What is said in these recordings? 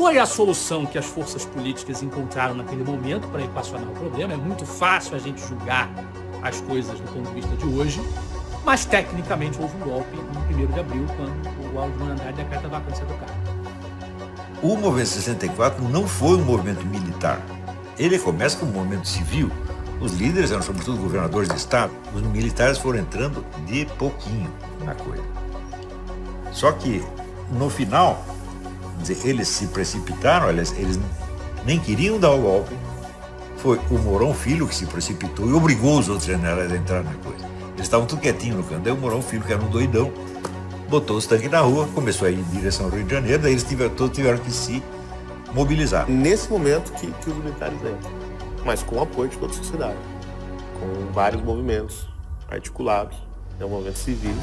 foi a solução que as forças políticas encontraram naquele momento para equacionar o problema. É muito fácil a gente julgar as coisas do ponto de vista de hoje, mas tecnicamente houve um golpe no 1º de abril, quando o Aldrin Andrade decreta a vacância do cargo. O movimento 64 não foi um movimento militar. Ele começa como um movimento civil. Os líderes eram sobretudo governadores de estado. Os militares foram entrando de pouquinho na coisa. Só que, no final, eles se precipitaram, eles nem queriam dar o golpe. Foi o Mourão Filho que se precipitou e obrigou os outros generais a entrar na coisa. Eles estavam tudo quietinhos no canto. Daí o Mourão Filho, que era um doidão, botou os tanques na rua, começou a ir em direção ao Rio de Janeiro, daí eles todos tiveram que se mobilizar. Nesse momento que os militares entram, mas com o apoio de toda a sociedade, com vários movimentos articulados, movimentos civis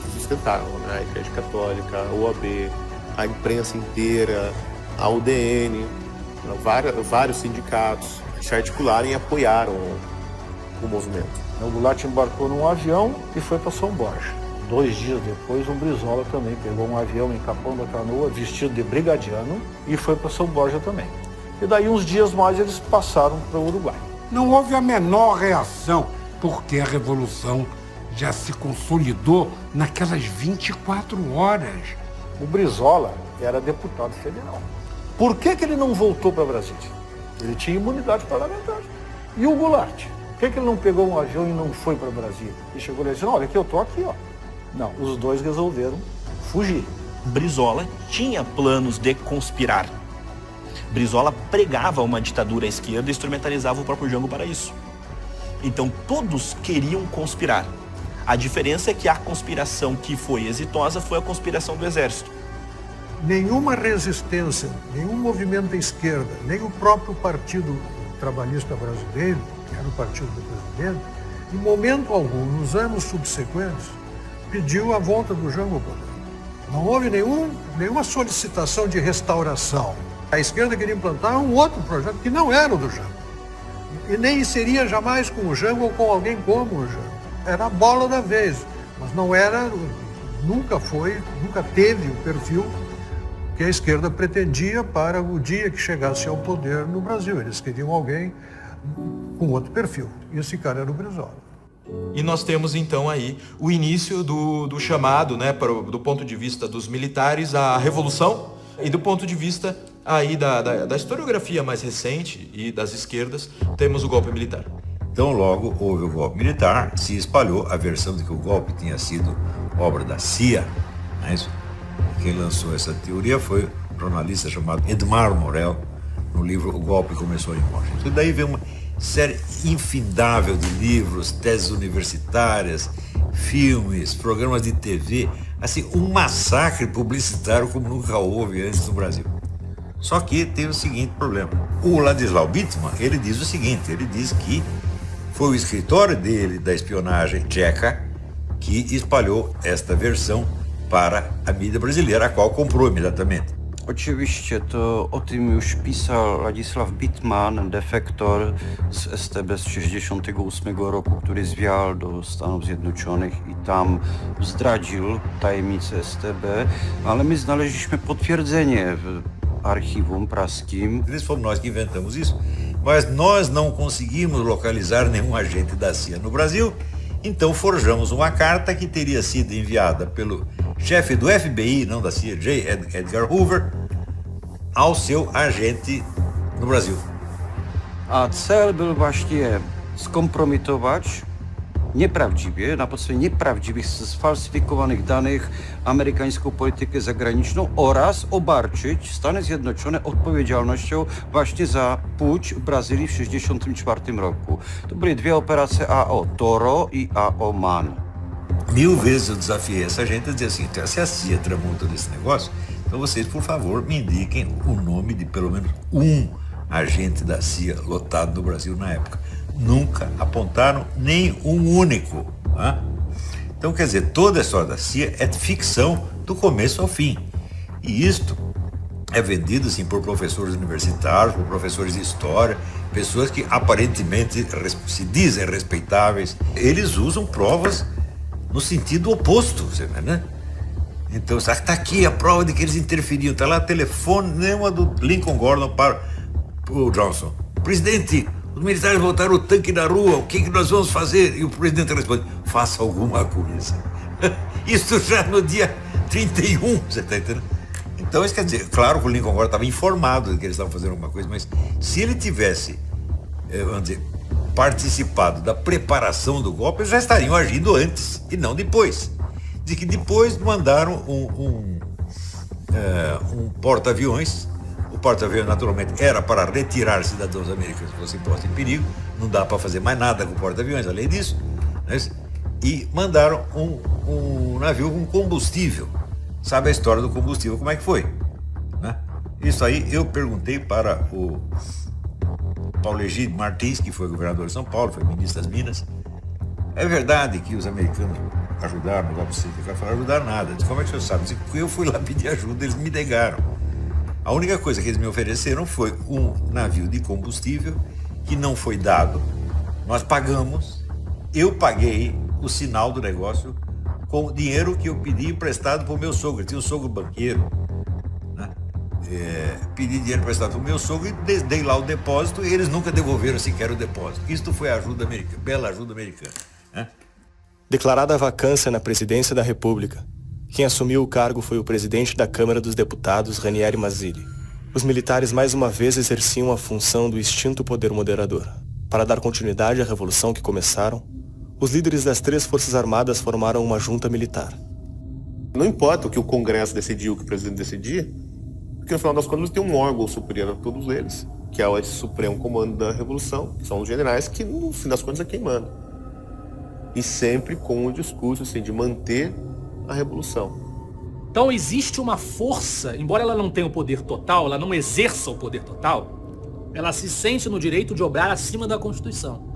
que sustentaram, né? A Igreja Católica, a OAB, a imprensa inteira, a UDN, vários sindicatos se articularam e apoiaram o movimento. O Goulart embarcou num avião e foi para São Borja. 2 dias depois, o Brizola também pegou um avião em Capão da Canoa, vestido de brigadiano, e foi para São Borja também. E daí, uns dias mais, eles passaram para o Uruguai. Não houve a menor reação, porque a Revolução já se consolidou naquelas 24 horas. O Brizola era deputado federal. Por que ele não voltou para Brasília? Ele tinha imunidade parlamentar. E o Goulart? Por que ele não pegou um avião e não foi para Brasília? E chegou lá e disse, olha, que eu tô aqui, ó. Não, os dois resolveram fugir. Brizola tinha planos de conspirar. Brizola pregava uma ditadura à esquerda e instrumentalizava o próprio Jango para isso. Então todos queriam conspirar. A diferença é que a conspiração que foi exitosa foi a conspiração do exército. Nenhuma resistência, nenhum movimento da esquerda, nem o próprio Partido Trabalhista Brasileiro, que era o partido do presidente, em momento algum, nos anos subsequentes, pediu a volta do Jango ao poder. Não houve nenhuma solicitação de restauração. A esquerda queria implantar um outro projeto que não era o do Jango. E nem seria jamais com o Jango ou com alguém como o Jango. Era a bola da vez, mas não era, nunca teve o perfil que a esquerda pretendia para o dia que chegasse ao poder no Brasil. Eles queriam alguém com outro perfil. E esse cara era o Brizola. E nós temos então aí o início do chamado, né, do ponto de vista dos militares, a Revolução, e do ponto de vista aí da historiografia mais recente e das esquerdas, temos o golpe militar. Então logo houve o golpe militar, se espalhou a versão de que o golpe tinha sido obra da CIA, não é isso? Quem lançou essa teoria foi um jornalista chamado Edmar Morel, no livro O Golpe Começou em Washington. E daí vem uma série infindável de livros, teses universitárias, filmes, programas de TV, assim, um massacre publicitário como nunca houve antes no Brasil. Só que tem o seguinte problema. O Ladislau Bittmann, ele diz o seguinte, ele diz que foi o escritório dele, da espionagem tcheca, que espalhou esta versão para a mídia brasileira, a qual comprou imediatamente. Oczywiście, to o tym już pisał Ladisław Bittmann, defektor z STB z 1968 roku, który zwiał do Stanów Zjednoczonych i tam zdradził tajemnicę STB, ale my znaleźliśmy potwierdzenie w archiwum praskim. Eles fomos nós que inventamos isso, mas nós não conseguimos localizar nenhum agente da CIA no Brasil, então forjamos uma carta que teria sido enviada pelo chefe do FBI, não da CIA, J. Edgar Hoover, ao seu agente no Brasil. A cel był właśnie skompromitować nieprawdziwie, na podstawie nieprawdziwych, sfalsyfikowanych danych amerykańską politykę zagraniczną oraz obarczyć Stany Zjednoczone odpowiedzialnością właśnie za pucz w Brazylii w 1964 roku. To były 2 operacje AO Toro e AO Man. 1000 vezes eu desafiei essa gente a dizer assim, se a CIA tramou todo esse negócio, então vocês, por favor, me indiquem o nome de pelo menos um agente da CIA lotado no Brasil na época. Nunca apontaram nem um único. Né? Então, quer dizer, toda a história da CIA é ficção do começo ao fim. E isto é vendido assim, por professores universitários, por professores de história, pessoas que aparentemente se dizem respeitáveis. Eles usam provas no sentido oposto, né? Então, está aqui a prova de que eles interferiam. Está lá telefone, nenhuma do Lincoln Gordon para o Johnson. Presidente, os militares botaram o tanque na rua, o que nós vamos fazer? E o presidente responde, faça alguma coisa. Isso já no dia 31, você está entendendo? Então, isso quer dizer, claro que o Lincoln Gordon estava informado de que eles estavam fazendo alguma coisa, mas se ele tivesse, vamos dizer, participado da preparação do golpe, eles já estariam agindo antes e não depois. De que depois mandaram um porta-aviões. O porta-aviões, naturalmente, era para retirar cidadãos americanos que fossem postos em perigo. Não dá para fazer mais nada com o porta-aviões, além disso. Né? E mandaram um navio com combustível. Sabe a história do combustível, como é que foi? Né? Isso aí eu perguntei para o Paulo Egídio Martins, que foi governador de São Paulo, foi ministro das Minas. É verdade que os americanos ajudaram no golpe de 64? Falaram, ajudaram nada. Disse, como é que o senhor sabe? Disse, eu fui lá pedir ajuda, eles me negaram. A única coisa que eles me ofereceram foi um navio de combustível que não foi dado. Nós pagamos, eu paguei o sinal do negócio com o dinheiro que eu pedi emprestado para o meu sogro. Eu tinha um sogro banqueiro. Né? Pedi dinheiro emprestado para o meu sogro e dei lá o depósito e eles nunca devolveram sequer o depósito. Isto foi a ajuda americana, bela ajuda americana. Né? Declarada a vacância na presidência da República, quem assumiu o cargo foi o presidente da Câmara dos Deputados, Ranieri Mazzilli. Os militares mais uma vez exerciam a função do extinto poder moderador. Para dar continuidade à revolução que começaram, os líderes das 3 Forças Armadas formaram uma junta militar. Não importa o que o Congresso decidiu, o que o presidente decidia, porque no final das contas tem um órgão superior a todos eles, que é o Supremo Comando da Revolução, que são os generais, que no fim das contas é quem manda. E sempre com o discurso assim, de manter a revolução. Então existe uma força, embora ela não tenha o poder total, ela não exerça o poder total, ela se sente no direito de obrar acima da Constituição.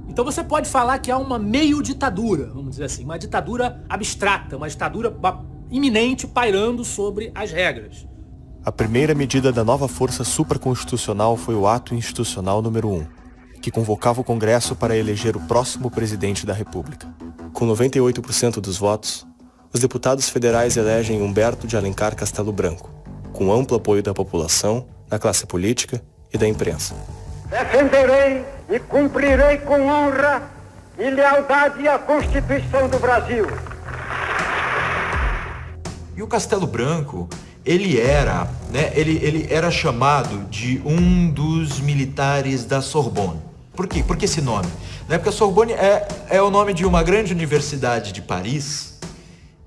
Então você pode falar que há uma meio ditadura, vamos dizer assim, uma ditadura abstrata, uma ditadura iminente pairando sobre as regras. A primeira medida da nova força supraconstitucional foi o Ato Institucional número 1, que convocava o Congresso para eleger o próximo presidente da República. Com 98% dos votos, os deputados federais elegem Humberto de Alencar Castelo Branco, com amplo apoio da população, da classe política e da imprensa. Defenderei e cumprirei com honra e lealdade a Constituição do Brasil. E o Castelo Branco, ele era chamado de um dos militares da Sorbonne. Por quê? Por que esse nome? Porque a Sorbonne é o nome de uma grande universidade de Paris,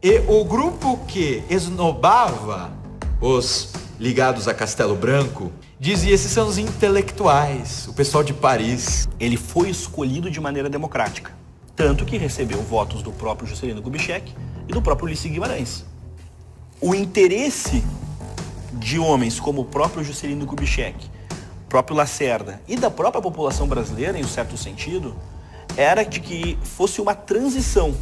e o grupo que esnobava os ligados a Castelo Branco dizia, esses são os intelectuais, o pessoal de Paris. Ele foi escolhido de maneira democrática, tanto que recebeu votos do próprio Juscelino Kubitschek e do próprio Ulisses Guimarães. O interesse de homens como o próprio Juscelino Kubitschek, o próprio Lacerda e da própria população brasileira, em um certo sentido, era de que fosse uma transição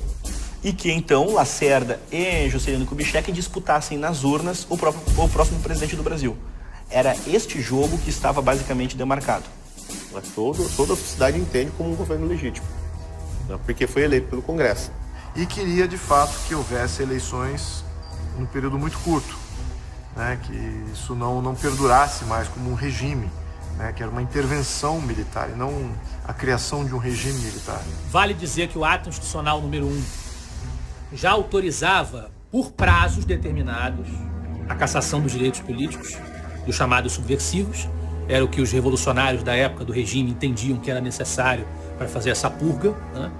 e que então Lacerda e Juscelino Kubitschek disputassem nas urnas o próximo presidente do Brasil. Era este jogo que estava basicamente demarcado. Mas toda a sociedade entende como um governo legítimo, né? Porque foi eleito pelo Congresso. E queria, de fato, que houvesse eleições num período muito curto, né? Que isso não perdurasse mais como um regime, né? Que era uma intervenção militar e não a criação de um regime militar. Vale dizer que o Ato Institucional número 1 já autorizava, por prazos determinados, a cassação dos direitos políticos, dos chamados subversivos. Era o que os revolucionários da época do regime entendiam que era necessário para fazer essa purga, né?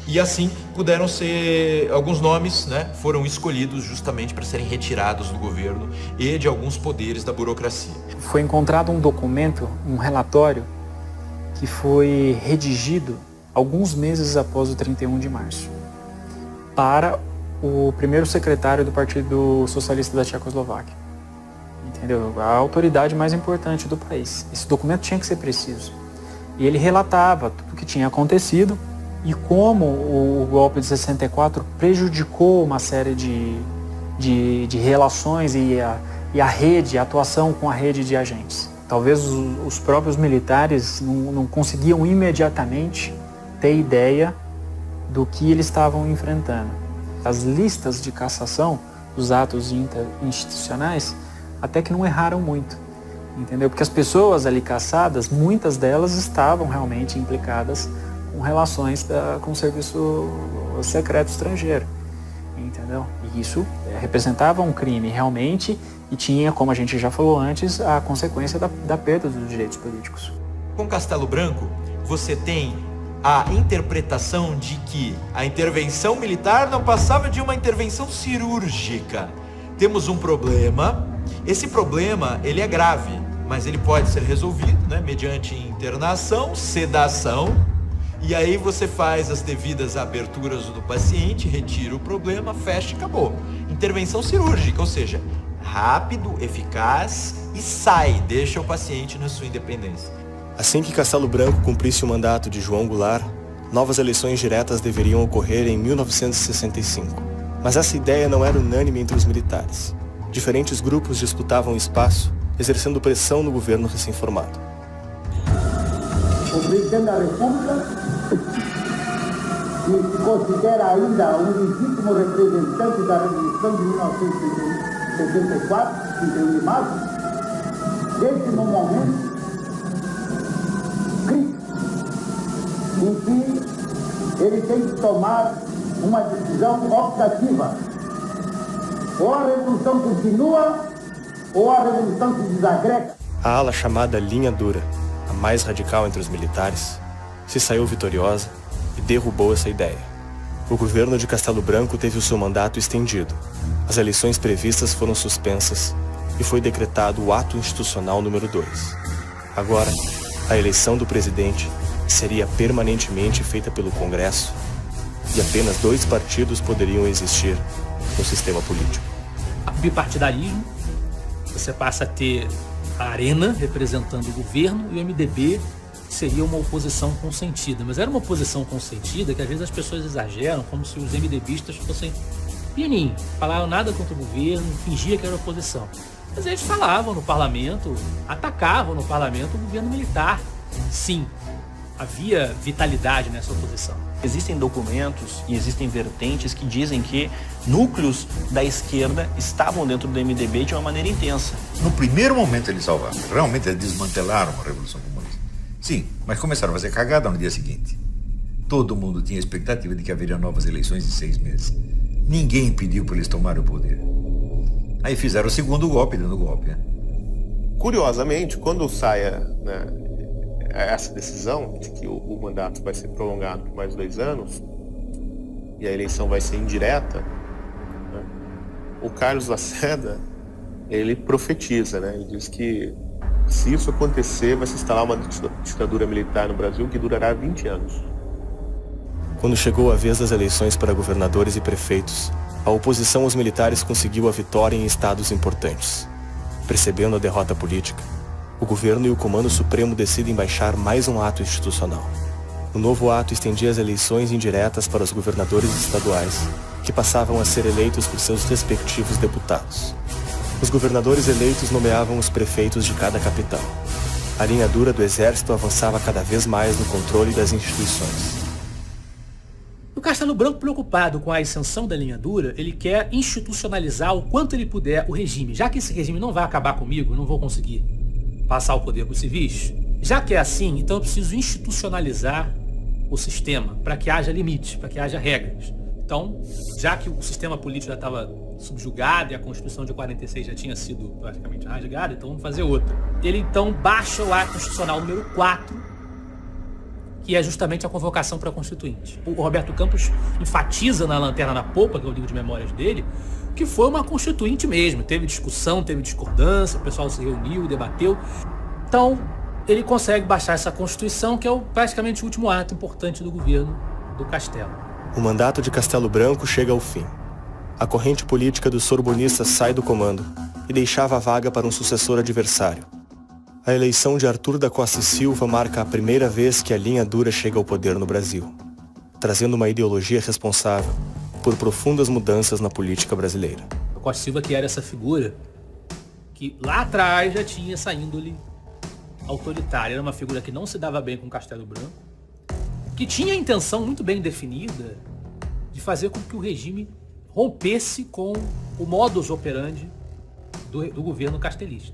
E assim puderam ser, alguns nomes, né, foram escolhidos justamente para serem retirados do governo e de alguns poderes da burocracia. Foi encontrado um documento, um relatório, que foi redigido alguns meses após o 31 de março, para o primeiro secretário do Partido Socialista da Tchecoslováquia. Entendeu? A autoridade mais importante do país. Esse documento tinha que ser preciso. E ele relatava tudo o que tinha acontecido e como o golpe de 64 prejudicou uma série de relações e a atuação com a rede de agentes. Talvez os próprios militares não conseguiam imediatamente ter ideia do que eles estavam enfrentando. as listas de cassação dos atos institucionais até que não erraram muito, entendeu? Porque as pessoas ali cassadas, muitas delas estavam realmente implicadas com relações com o serviço secreto estrangeiro, entendeu? E isso representava um crime realmente e tinha, como a gente já falou antes, a consequência da perda dos direitos políticos. Com Castelo Branco, você tem a interpretação de que a intervenção militar não passava de uma intervenção cirúrgica. Temos um problema, esse problema ele é grave, mas ele pode ser resolvido, né, mediante internação, sedação, e aí você faz as devidas aberturas do paciente, retira o problema, fecha e acabou. Intervenção cirúrgica, ou seja, rápido, eficaz e sai, deixa o paciente na sua independência. Assim que Castelo Branco cumprisse o mandato de João Goulart, novas eleições diretas deveriam ocorrer em 1965. Mas essa ideia não era unânime entre os militares. Diferentes grupos disputavam espaço, exercendo pressão no governo recém-formado. O presidente da República, que se considera ainda um legítimo representante da Revolução de 1974, 31 de março, desde no momento em que ele tem que tomar uma decisão optativa. Ou a revolução continua, ou a revolução se desagrega. A ala chamada Linha Dura, a mais radical entre os militares, se saiu vitoriosa e derrubou essa ideia. O governo de Castelo Branco teve o seu mandato estendido. As eleições previstas foram suspensas e foi decretado o ato institucional número 2. Agora, a eleição do presidente seria permanentemente feita pelo Congresso e apenas 2 partidos poderiam existir no sistema político. Bipartidarismo, você passa a ter a Arena representando o governo e o MDB seria uma oposição consentida. Mas era uma oposição consentida que às vezes as pessoas exageram, como se os MDBistas fossem pianinho, falavam nada contra o governo, fingia que era oposição. Mas eles falavam no parlamento, atacavam no parlamento o governo militar. Sim, havia vitalidade nessa oposição. Existem documentos e existem vertentes que dizem que núcleos da esquerda estavam dentro do MDB de uma maneira intensa. No primeiro momento eles salvaram. Realmente eles desmantelaram a Revolução Comunista. Sim, mas começaram a fazer cagada no dia seguinte. Todo mundo tinha a expectativa de que haveria novas eleições em 6 meses. Ninguém pediu para eles tomarem o poder. Aí fizeram o segundo golpe dando golpe. Né? Curiosamente, quando sai essa decisão de que o mandato vai ser prolongado por mais 2 anos e a eleição vai ser indireta, né, o Carlos Lacerda, ele profetiza, né, ele diz que se isso acontecer, vai se instalar uma ditadura militar no Brasil que durará 20 anos. Quando chegou a vez das eleições para governadores e prefeitos, a oposição aos militares conseguiu a vitória em estados importantes. Percebendo a derrota política, o governo e o Comando Supremo decidem baixar mais um ato institucional. O novo ato estendia as eleições indiretas para os governadores estaduais, que passavam a ser eleitos por seus respectivos deputados. Os governadores eleitos nomeavam os prefeitos de cada capital. A linha dura do exército avançava cada vez mais no controle das instituições. O Castelo Branco, preocupado com a ascensão da linha dura, ele quer institucionalizar o quanto ele puder o regime. Já que esse regime não vai acabar comigo, eu não vou conseguir passar o poder para os civis, já que é assim, então eu preciso institucionalizar o sistema para que haja limites, para que haja regras. Então, já que o sistema político já estava subjugado e a Constituição de 46 já tinha sido praticamente rasgada, então vamos fazer outra. Ele então baixa o ato constitucional número 4, que é justamente a convocação para constituinte. O Roberto Campos enfatiza na Lanterna na Popa, que é o livro de memórias dele, que foi uma constituinte mesmo. Teve discussão, teve discordância, o pessoal se reuniu, debateu. Então, ele consegue baixar essa Constituição, que é praticamente o último ato importante do governo do Castelo. O mandato de Castelo Branco chega ao fim. A corrente política dos sorbonistas sai do comando e deixava a vaga para um sucessor adversário. A eleição de Arthur da Costa e Silva marca a primeira vez que a linha dura chega ao poder no Brasil, trazendo uma ideologia responsável por profundas mudanças na política brasileira. A Costa e Silva, que era essa figura que lá atrás já tinha essa índole autoritária, era uma figura que não se dava bem com Castelo Branco, que tinha a intenção muito bem definida de fazer com que o regime rompesse com o modus operandi do governo castelista.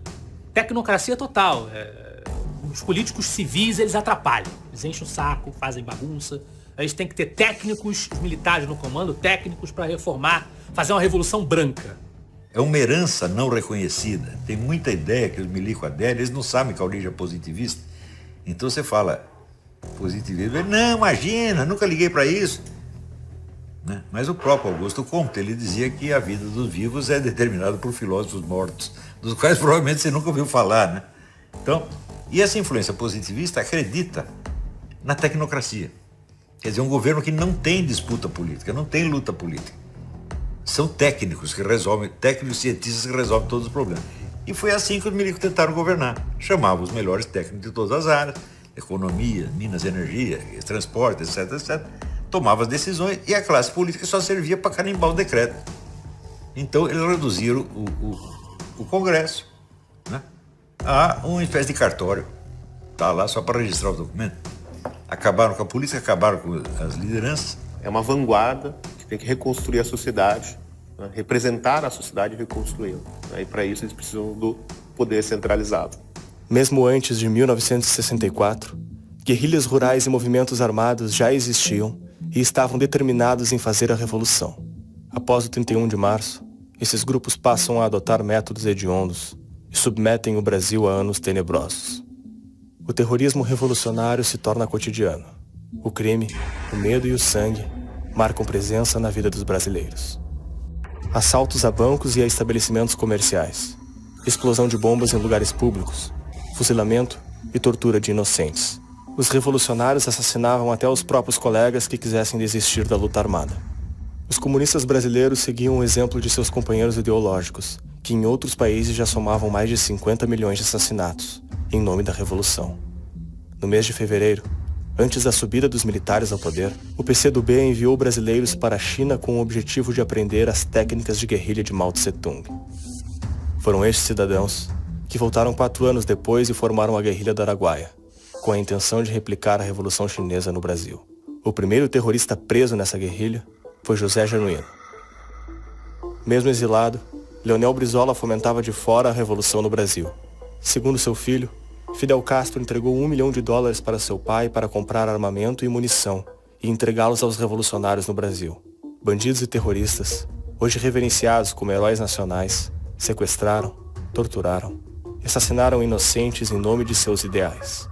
Tecnocracia total. Os políticos civis, eles atrapalham. Eles enchem o saco, fazem bagunça. A gente tem que ter técnicos, os militares no comando, técnicos para reformar, fazer uma revolução branca. É uma herança não reconhecida. Tem muita ideia que os milicos aderem, eles não sabem que a origem é positivista. Então você fala, positivismo, não, imagina, nunca liguei para isso. Né? Mas o próprio Augusto Comte, ele dizia que a vida dos vivos é determinada por filósofos mortos, dos quais provavelmente você nunca ouviu falar. Né? Então, e essa influência positivista acredita na tecnocracia. Quer dizer, um governo que não tem disputa política, não tem luta política. São técnicos que resolvem, técnicos cientistas que resolvem todos os problemas. E foi assim que os milicos tentaram governar. Chamavam os melhores técnicos de todas as áreas, economia, minas, energia, transporte, etc, etc. Tomava as decisões e a classe política só servia para carimbar o decreto. Então eles reduziram o Congresso, né, a uma espécie de cartório. Está lá só para registrar o documento. Acabaram com a polícia, acabaram com as lideranças. É uma vanguarda que tem que reconstruir a sociedade, né, representar a sociedade e reconstruí-la. Né, e para isso eles precisam do poder centralizado. Mesmo antes de 1964, guerrilhas rurais e movimentos armados já existiam e estavam determinados em fazer a revolução. Após o 31 de março, esses grupos passam a adotar métodos hediondos e submetem o Brasil a anos tenebrosos. O terrorismo revolucionário se torna cotidiano. O crime, o medo e o sangue marcam presença na vida dos brasileiros. Assaltos a bancos e a estabelecimentos comerciais, explosão de bombas em lugares públicos, fuzilamento e tortura de inocentes. Os revolucionários assassinavam até os próprios colegas que quisessem desistir da luta armada. Os comunistas brasileiros seguiam o exemplo de seus companheiros ideológicos, que em outros países já somavam mais de 50 milhões de assassinatos, em nome da Revolução. No mês de fevereiro, antes da subida dos militares ao poder, o PCdoB enviou brasileiros para a China com o objetivo de aprender as técnicas de guerrilha de Mao Tse-tung. Foram estes cidadãos que voltaram 4 anos depois e formaram a Guerrilha do Araguaia, com a intenção de replicar a Revolução Chinesa no Brasil. O primeiro terrorista preso nessa guerrilha foi José Genuíno. Mesmo exilado, Leonel Brizola fomentava de fora a Revolução no Brasil. Segundo seu filho, Fidel Castro entregou $1 milhão para seu pai para comprar armamento e munição e entregá-los aos revolucionários no Brasil. Bandidos e terroristas, hoje reverenciados como heróis nacionais, sequestraram, torturaram, assassinaram inocentes em nome de seus ideais.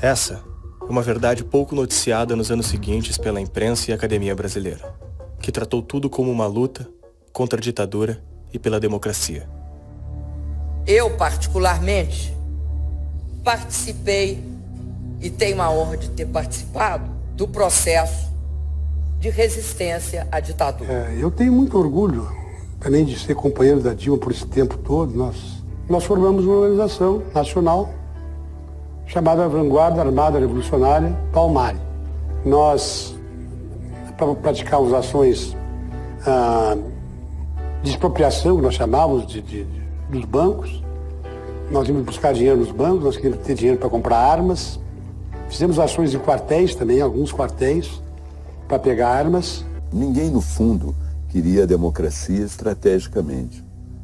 Essa é uma verdade pouco noticiada nos anos seguintes pela imprensa e academia brasileira, que tratou tudo como uma luta contra a ditadura e pela democracia. Eu, particularmente, participei e tenho a honra de ter participado do processo de resistência à ditadura. Eu tenho muito orgulho, além de ser companheiro da Dilma por esse tempo todo, nós formamos uma organização nacional chamada Vanguarda Armada Revolucionária Palmari. Nós praticávamos ações de expropriação, que nós chamávamos dos bancos. Nós íamos buscar dinheiro nos bancos, nós queríamos ter dinheiro para comprar armas. Fizemos ações em quartéis também, alguns quartéis, para pegar armas. Ninguém, no fundo, queria a democracia estrategicamente.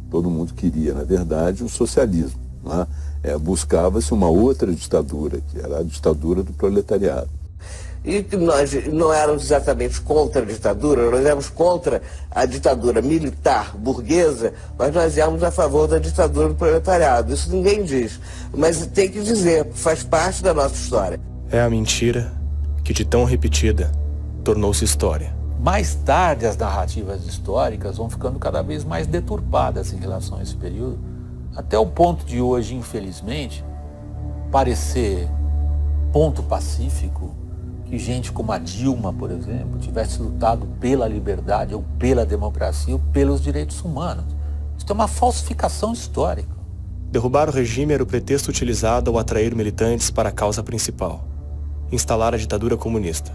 Todo mundo queria, na verdade, o socialismo. Não é? Buscava-se uma outra ditadura, que era a ditadura do proletariado. E que nós não éramos exatamente contra a ditadura, nós éramos contra a ditadura militar burguesa, mas nós éramos a favor da ditadura do proletariado. Isso ninguém diz, mas tem que dizer, faz parte da nossa história. É a mentira que, de tão repetida, tornou-se história. Mais tarde, as narrativas históricas vão ficando cada vez mais deturpadas em relação a esse período, até o ponto de hoje, infelizmente, parecer ponto pacífico que gente como a Dilma, por exemplo, tivesse lutado pela liberdade ou pela democracia ou pelos direitos humanos. Isso é uma falsificação histórica. Derrubar o regime era o pretexto utilizado ao atrair militantes para a causa principal: instalar a ditadura comunista.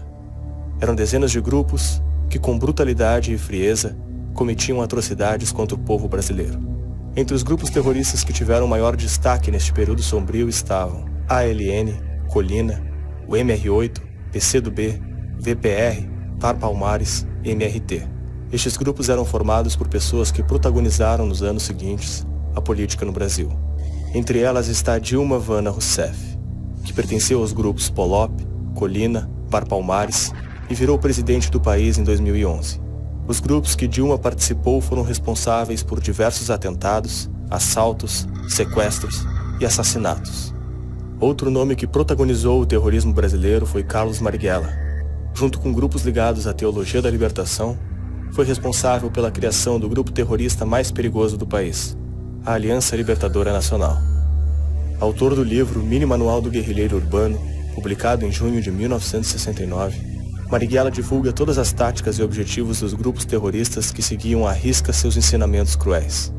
Eram dezenas de grupos que, com brutalidade e frieza, cometiam atrocidades contra o povo brasileiro. Entre os grupos terroristas que tiveram maior destaque neste período sombrio estavam ALN, Colina, o MR8, PCdoB, VPR, Par Palmares e MRT. Estes grupos eram formados por pessoas que protagonizaram nos anos seguintes a política no Brasil. Entre elas está Dilma Vana Rousseff, que pertenceu aos grupos Polop, Colina, Bar Palmares e virou presidente do país em 2011. Os grupos que Dilma participou foram responsáveis por diversos atentados, assaltos, sequestros e assassinatos. Outro nome que protagonizou o terrorismo brasileiro foi Carlos Marighella. Junto com grupos ligados à teologia da libertação, foi responsável pela criação do grupo terrorista mais perigoso do país, a Aliança Libertadora Nacional. Autor do livro Mini Manual do Guerrilheiro Urbano, publicado em junho de 1969, Marighella divulga todas as táticas e objetivos dos grupos terroristas que seguiam à risca seus ensinamentos cruéis.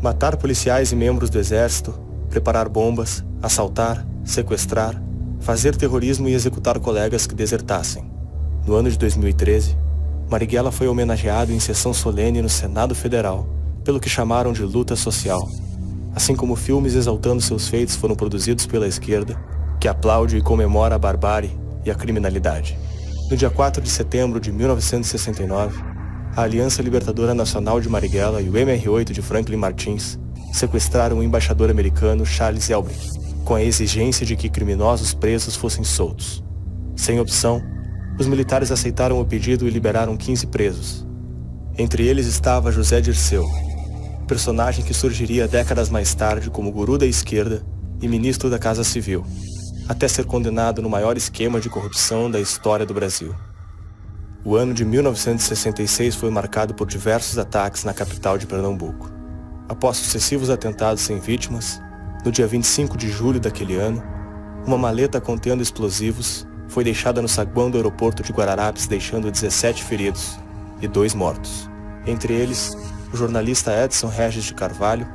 Matar policiais e membros do exército, preparar bombas, assaltar, sequestrar, fazer terrorismo e executar colegas que desertassem. No ano de 2013, Marighella foi homenageado em sessão solene no Senado Federal, pelo que chamaram de luta social, assim como filmes exaltando seus feitos foram produzidos pela esquerda, que aplaude e comemora a barbárie e a criminalidade. No dia 4 de setembro de 1969, a Aliança Libertadora Nacional de Marighella e o MR8 de Franklin Martins sequestraram o embaixador americano Charles Elbrick, com a exigência de que criminosos presos fossem soltos. Sem opção, os militares aceitaram o pedido e liberaram 15 presos. Entre eles estava José Dirceu, personagem que surgiria décadas mais tarde como guru da esquerda e ministro da Casa Civil, até ser condenado no maior esquema de corrupção da história do Brasil. O ano de 1966 foi marcado por diversos ataques na capital de Pernambuco. Após sucessivos atentados sem vítimas, no dia 25 de julho daquele ano, uma maleta contendo explosivos foi deixada no saguão do aeroporto de Guararapes, deixando 17 feridos e 2 mortos. Entre eles, o jornalista Edson Regis de Carvalho,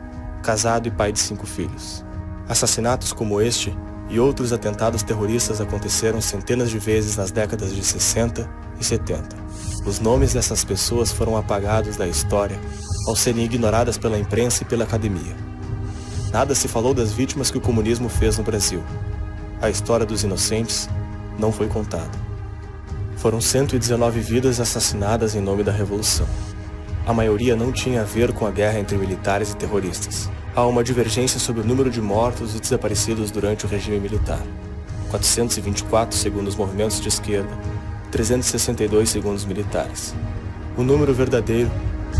casado e pai de 5 filhos. Assassinatos como este e outros atentados terroristas aconteceram centenas de vezes nas décadas de 60 e 70. Os nomes dessas pessoas foram apagados da história ao serem ignoradas pela imprensa e pela academia. Nada se falou das vítimas que o comunismo fez no Brasil. A história dos inocentes não foi contada. Foram 119 vidas assassinadas em nome da Revolução. A maioria não tinha a ver com a guerra entre militares e terroristas. Há uma divergência sobre o número de mortos e desaparecidos durante o regime militar. 424 segundo os movimentos de esquerda, 362 segundo os militares. O número verdadeiro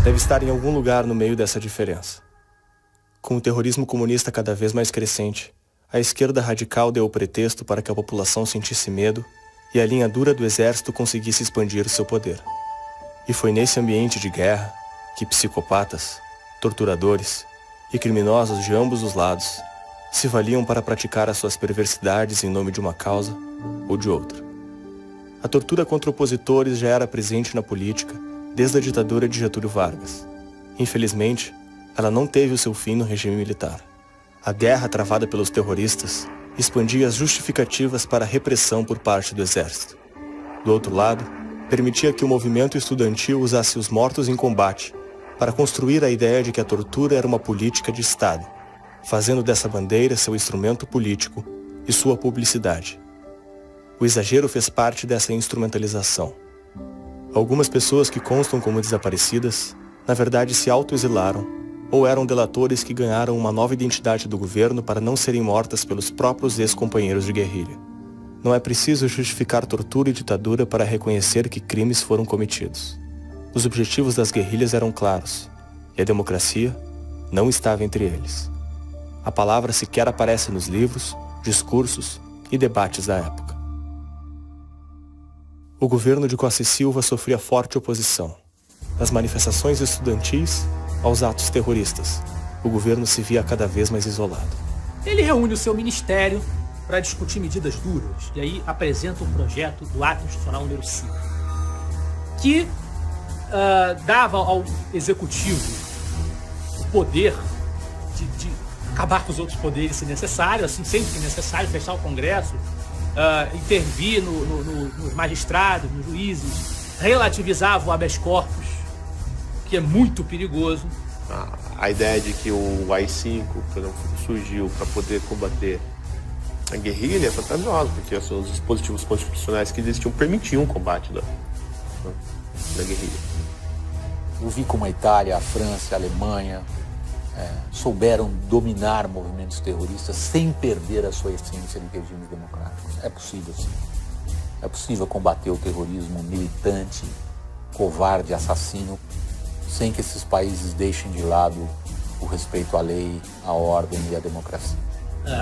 deve estar em algum lugar no meio dessa diferença. Com o terrorismo comunista cada vez mais crescente, a esquerda radical deu o pretexto para que a população sentisse medo e a linha dura do exército conseguisse expandir o seu poder. E foi nesse ambiente de guerra que psicopatas, torturadores e criminosos de ambos os lados se valiam para praticar as suas perversidades em nome de uma causa ou de outra. A tortura contra opositores já era presente na política desde a ditadura de Getúlio Vargas. Infelizmente, ela não teve o seu fim no regime militar. A guerra travada pelos terroristas expandia as justificativas para a repressão por parte do exército. Do outro lado, permitia que o movimento estudantil usasse os mortos em combate para construir a ideia de que a tortura era uma política de Estado, fazendo dessa bandeira seu instrumento político e sua publicidade. O exagero fez parte dessa instrumentalização. Algumas pessoas que constam como desaparecidas, na verdade se autoexilaram ou eram delatores que ganharam uma nova identidade do governo para não serem mortas pelos próprios ex-companheiros de guerrilha. Não é preciso justificar tortura e ditadura para reconhecer que crimes foram cometidos. Os objetivos das guerrilhas eram claros, e a democracia não estava entre eles. A palavra sequer aparece nos livros, discursos e debates da época. O governo de Costa e Silva sofria forte oposição. Das manifestações estudantis aos atos terroristas, o governo se via cada vez mais isolado. Ele reúne o seu ministério para discutir medidas duras, e aí apresenta um projeto do Ato Institucional número 5, que dava ao executivo o poder de acabar com os outros poderes se necessário, assim, sempre que necessário, fechar o Congresso, intervir nos magistrados, nos juízes, relativizava o habeas corpus, que é muito perigoso. A ideia de que o AI-5, por exemplo, surgiu para poder combater a guerrilha é fantasiosa, porque os dispositivos constitucionais que existiam permitiam o combate da guerrilha. Eu vi como a Itália, a França, a Alemanha souberam dominar movimentos terroristas sem perder a sua essência de regimes democráticos. É possível, sim. É possível combater o terrorismo militante, covarde, assassino, sem que esses países deixem de lado o respeito à lei, à ordem e à democracia.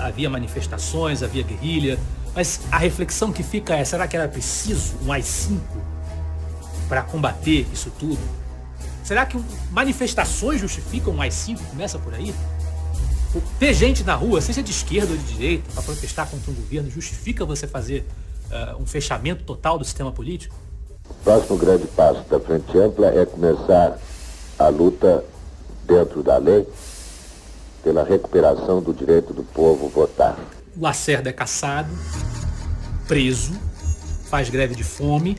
Havia manifestações, havia guerrilha, mas a reflexão que fica é, será que era preciso um AI-5 para combater isso tudo? Será que manifestações justificam um AI-5? Começa por aí? Ter gente na rua, seja de esquerda ou de direita, para protestar contra um governo, justifica você fazer um fechamento total do sistema político? O próximo grande passo da Frente Ampla é começar a luta dentro da lei pela recuperação do direito do povo votar. O Lacerda é caçado, preso, faz greve de fome,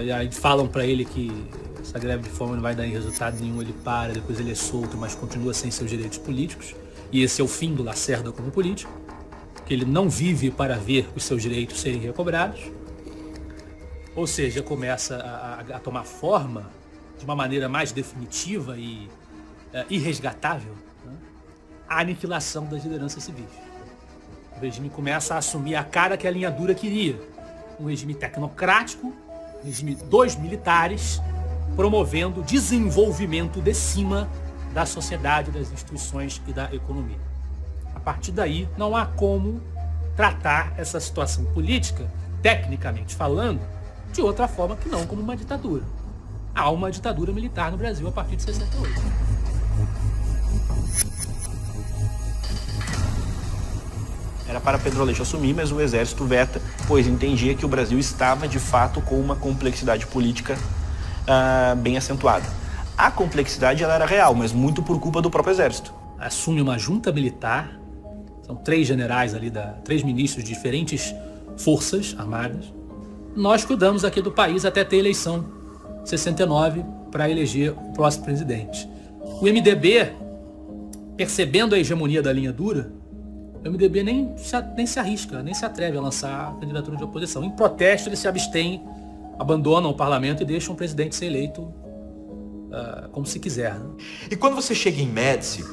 e aí falam para ele que essa greve de fome não vai dar em resultado nenhum, ele para, depois ele é solto, mas continua sem seus direitos políticos. E esse é o fim do Lacerda como político, que ele não vive para ver os seus direitos serem recobrados. Ou seja, começa a tomar forma de uma maneira mais definitiva e irresgatável, né, a aniquilação das lideranças civis. O regime começa a assumir a cara que a linha dura queria. Um regime tecnocrático, um regime dos militares, promovendo desenvolvimento de cima da sociedade, das instituições e da economia. A partir daí, não há como tratar essa situação política, tecnicamente falando, de outra forma que não como uma ditadura. Há uma ditadura militar no Brasil a partir de 68. Era para Pedro Aleixo assumir, mas o exército veta, pois entendia que o Brasil estava, de fato, com uma complexidade política bem acentuada. A complexidade ela era real, mas muito por culpa do próprio exército. Assume uma junta militar, são 3 generais ali, 3 ministros de diferentes forças armadas. Nós cuidamos aqui do país até ter eleição 69 para eleger o próximo presidente. O MDB, percebendo a hegemonia da linha dura, o MDB nem se arrisca, nem se atreve a lançar a candidatura de oposição. Em protesto, eles se abstêm, abandonam o parlamento e deixam o presidente ser eleito como se quiser. Né? E quando você chega em Médici,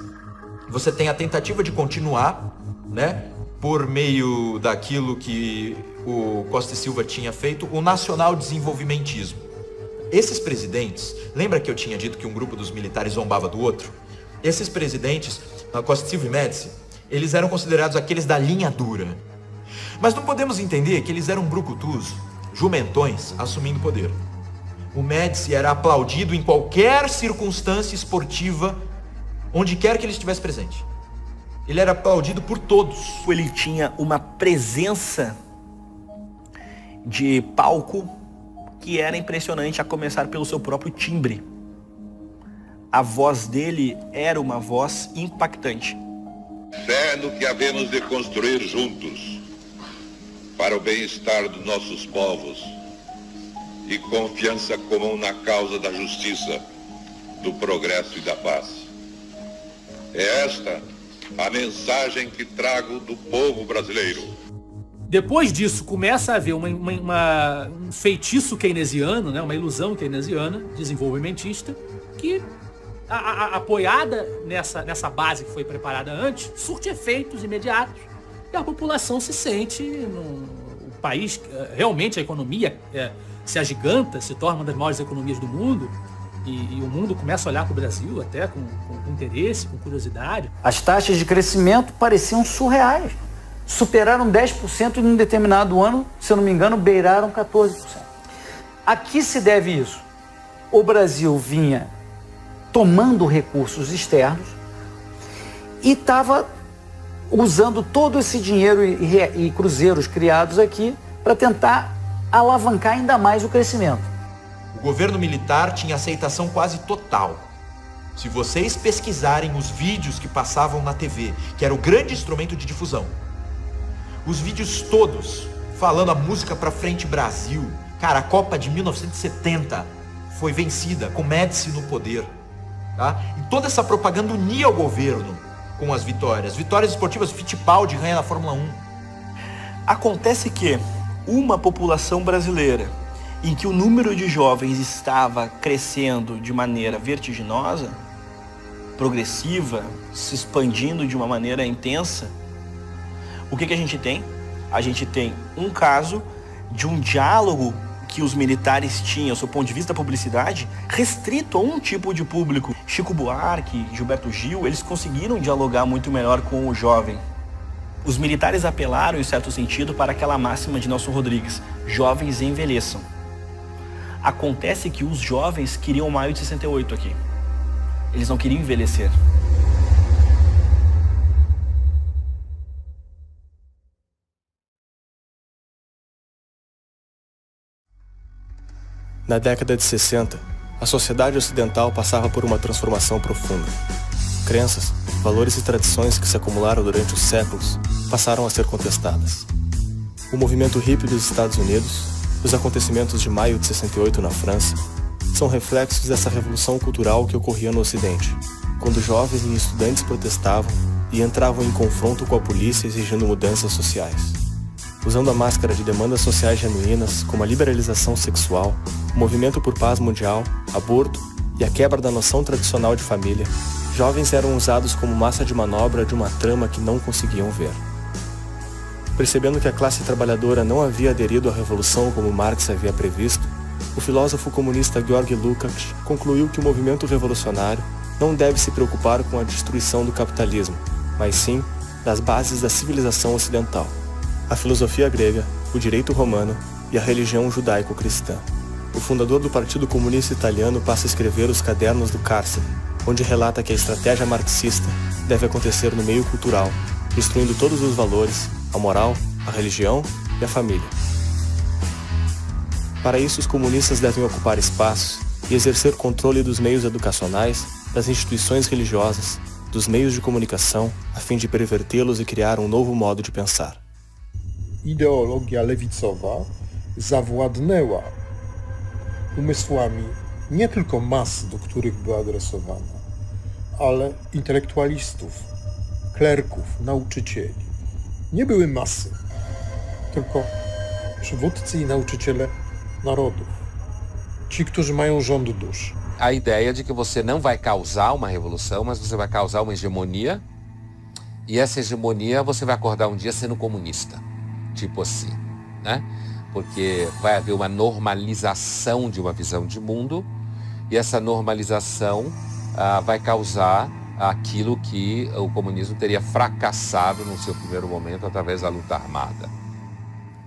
você tem a tentativa de continuar, né, por meio daquilo que o Costa e Silva tinha feito, o nacional desenvolvimentismo. Esses presidentes, lembra que eu tinha dito que um grupo dos militares zombava do outro? Esses presidentes, Costa e Silva e Médici, eles eram considerados aqueles da linha dura. Mas não podemos entender que eles eram brucutus, jumentões, assumindo o poder. O Médici era aplaudido em qualquer circunstância esportiva, onde quer que ele estivesse presente. Ele era aplaudido por todos. Ele tinha uma presença de palco que era impressionante, a começar pelo seu próprio timbre. A voz dele era uma voz impactante. Fé no que havemos de construir juntos para o bem-estar dos nossos povos e confiança comum na causa da justiça, do progresso e da paz. É esta a mensagem que trago do povo brasileiro. Depois disso, começa a haver um feitiço keynesiano, né, uma ilusão keynesiana, desenvolvimentista, que, apoiada nessa base que foi preparada antes, surte efeitos imediatos. E a população se sente, o país, realmente a economia se agiganta, se torna uma das maiores economias do mundo, e o mundo começa a olhar para o Brasil até com interesse, com curiosidade. As taxas de crescimento pareciam surreais. Superaram 10% e num determinado ano, se eu não me engano, beiraram 14%. A que se deve isso? O Brasil vinha tomando recursos externos e estava usando todo esse dinheiro e cruzeiros criados aqui para tentar alavancar ainda mais o crescimento. O governo militar tinha aceitação quase total. Se vocês pesquisarem os vídeos que passavam na TV, que era o grande instrumento de difusão, os vídeos todos falando a música pra frente Brasil, cara, a Copa de 1970 foi vencida com Médici no poder, tá? E toda essa propaganda unia o governo com as vitórias esportivas. Fittipaldi ganha na Fórmula 1. Acontece que uma população brasileira em que o número de jovens estava crescendo de maneira vertiginosa, progressiva, se expandindo de uma maneira intensa, o que a gente tem? A gente tem um caso de um diálogo que os militares tinham, do ponto de vista da publicidade, restrito a um tipo de público. Chico Buarque, Gilberto Gil, eles conseguiram dialogar muito melhor com o jovem. Os militares apelaram, em certo sentido, para aquela máxima de Nelson Rodrigues: jovens envelheçam. Acontece que os jovens queriam maio de 68 aqui. Eles não queriam envelhecer. Na década de 60, a sociedade ocidental passava por uma transformação profunda. Crenças, valores e tradições que se acumularam durante os séculos passaram a ser contestadas. O movimento hippie dos Estados Unidos, os acontecimentos de maio de 68 na França, são reflexos dessa revolução cultural que ocorria no Ocidente, quando jovens e estudantes protestavam e entravam em confronto com a polícia exigindo mudanças sociais. Usando a máscara de demandas sociais genuínas, como a liberalização sexual, o movimento por paz mundial, aborto e a quebra da noção tradicional de família, jovens eram usados como massa de manobra de uma trama que não conseguiam ver. Percebendo que a classe trabalhadora não havia aderido à revolução como Marx havia previsto, o filósofo comunista Georg Lukács concluiu que o movimento revolucionário não deve se preocupar com a destruição do capitalismo, mas sim das bases da civilização ocidental: a filosofia grega, o direito romano e a religião judaico-cristã. O fundador do Partido Comunista Italiano passa a escrever os Cadernos do Cárcere, onde relata que a estratégia marxista deve acontecer no meio cultural, destruindo todos os valores, a moral, a religião e a família. Para isso, os comunistas devem ocupar espaços e exercer controle dos meios educacionais, das instituições religiosas, dos meios de comunicação, a fim de pervertê-los e criar um novo modo de pensar. Ideologia lewicowa zawładnęła umysłami nie tylko mas, do których była adresowana, ale intelektualistów, klerków, nauczycieli. Nie były masy, tylko przywódcy i nauczyciele narodów. Ci, którzy mają rząd dusz. A ideia de que você não vai causar uma revolução, mas você vai causar uma hegemonia, e essa hegemonia você vai acordar um dia sendo comunista. Tipo assim, né? Porque vai haver uma normalização de uma visão de mundo, e essa normalização vai causar aquilo que o comunismo teria fracassado no seu primeiro momento através da luta armada.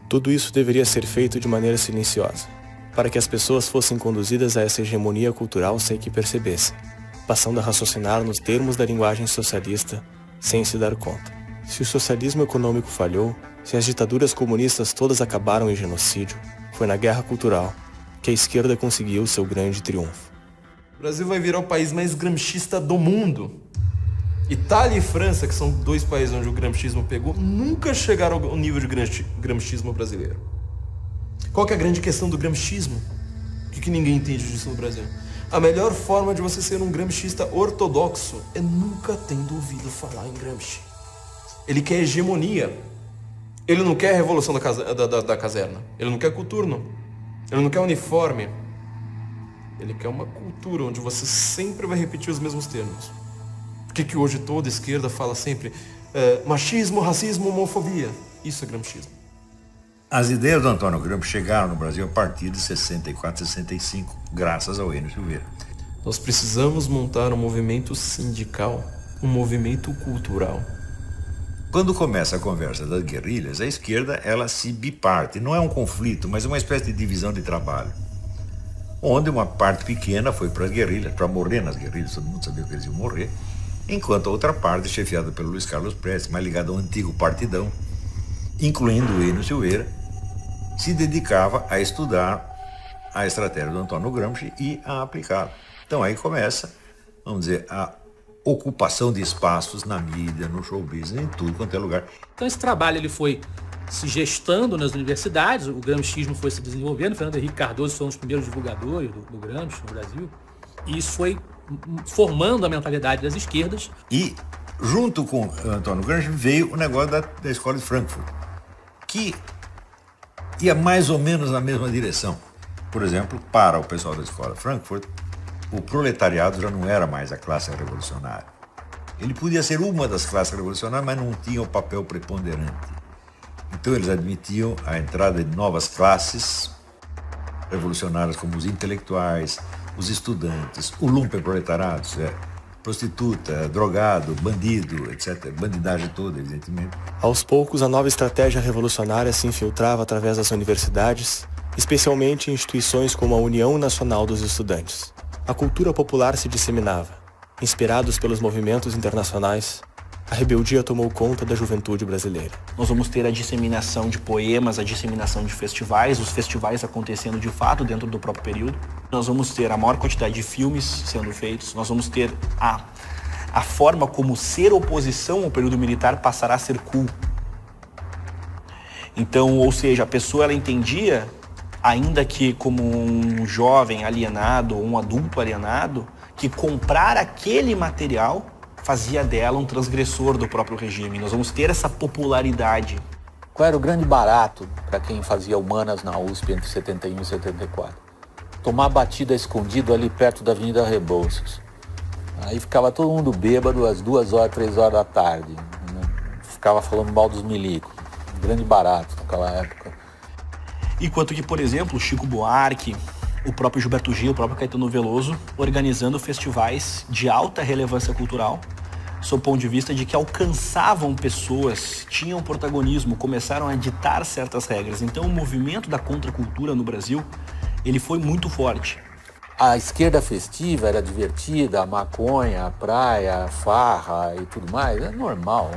Tudo isso deveria ser feito de maneira silenciosa, para que as pessoas fossem conduzidas a essa hegemonia cultural sem que percebessem, passando a raciocinar nos termos da linguagem socialista sem se dar conta. Se o socialismo econômico falhou, se as ditaduras comunistas todas acabaram em genocídio, foi na guerra cultural que a esquerda conseguiu seu grande triunfo. O Brasil vai virar o país mais gramscista do mundo. Itália e França, que são dois países onde o gramscismo pegou, nunca chegaram ao nível de gramscismo brasileiro. Qual que é a grande questão do gramscismo? O que ninguém entende disso no Brasil? A melhor forma de você ser um gramscista ortodoxo é nunca tendo ouvido falar em Gramsci. Ele quer hegemonia. Ele não quer a revolução da caserna. Ele não quer coturno. Ele não quer uniforme. Ele quer uma cultura onde você sempre vai repetir os mesmos termos. Por que hoje toda esquerda fala sempre machismo, racismo, homofobia? Isso é gramscismo. As ideias do Antônio Gramsci chegaram no Brasil a partir de 64, 65, graças ao Enio Silveira. Nós precisamos montar um movimento sindical, um movimento cultural. Quando começa a conversa das guerrilhas, a esquerda ela se biparte. Não é um conflito, mas uma espécie de divisão de trabalho. Onde uma parte pequena foi para as guerrilhas, para morrer nas guerrilhas, todo mundo sabia que eles iam morrer, enquanto a outra parte, chefiada pelo Luiz Carlos Prestes, mais ligada ao antigo partidão, incluindo o Enio Silveira, se dedicava a estudar a estratégia do Antônio Gramsci e a aplicá-la. Então aí começa, vamos dizer, a ocupação de espaços na mídia, no show business, em tudo quanto é lugar. Então esse trabalho ele foi se gestando nas universidades, o gramscismo foi se desenvolvendo, Fernando Henrique Cardoso foi um dos primeiros divulgadores do Gramsci no Brasil, e isso foi formando a mentalidade das esquerdas. E junto com Antônio Gramsci veio o negócio da Escola de Frankfurt, que ia mais ou menos na mesma direção. Por exemplo, para o pessoal da escola Frankfurt, o proletariado já não era mais a classe revolucionária. Ele podia ser uma das classes revolucionárias, mas não tinha o papel preponderante. Então eles admitiam a entrada de novas classes revolucionárias, como os intelectuais, os estudantes, o lumpenproletariado, prostituta, drogado, bandido, etc. Bandidagem toda, evidentemente. Aos poucos, a nova estratégia revolucionária se infiltrava através das universidades, especialmente em instituições como a União Nacional dos Estudantes. A cultura popular se disseminava. Inspirados pelos movimentos internacionais, a rebeldia tomou conta da juventude brasileira. Nós vamos ter a disseminação de poemas, a disseminação de festivais, os festivais acontecendo de fato dentro do próprio período. Nós vamos ter a maior quantidade de filmes sendo feitos, nós vamos ter a forma como ser oposição ao período militar passará a ser cool. Então, ou seja, a pessoa ela entendia, ainda que como um jovem alienado ou um adulto alienado, que comprar aquele material fazia dela um transgressor do próprio regime. Nós vamos ter essa popularidade. Qual era o grande barato para quem fazia humanas na USP entre 71 e 74? Tomar batida escondido ali perto da Avenida Rebouças. Aí ficava todo mundo bêbado às 2 horas, 3 horas da tarde. Né? Ficava falando mal dos milicos. Um grande barato naquela época. Enquanto que, por exemplo, o Chico Buarque, o próprio Gilberto Gil, o próprio Caetano Veloso, organizando festivais de alta relevância cultural, sob o ponto de vista de que alcançavam pessoas, tinham protagonismo, começaram a ditar certas regras. Então o movimento da contracultura no Brasil, ele foi muito forte. A esquerda festiva era divertida, a maconha, a praia, a farra e tudo mais, é normal.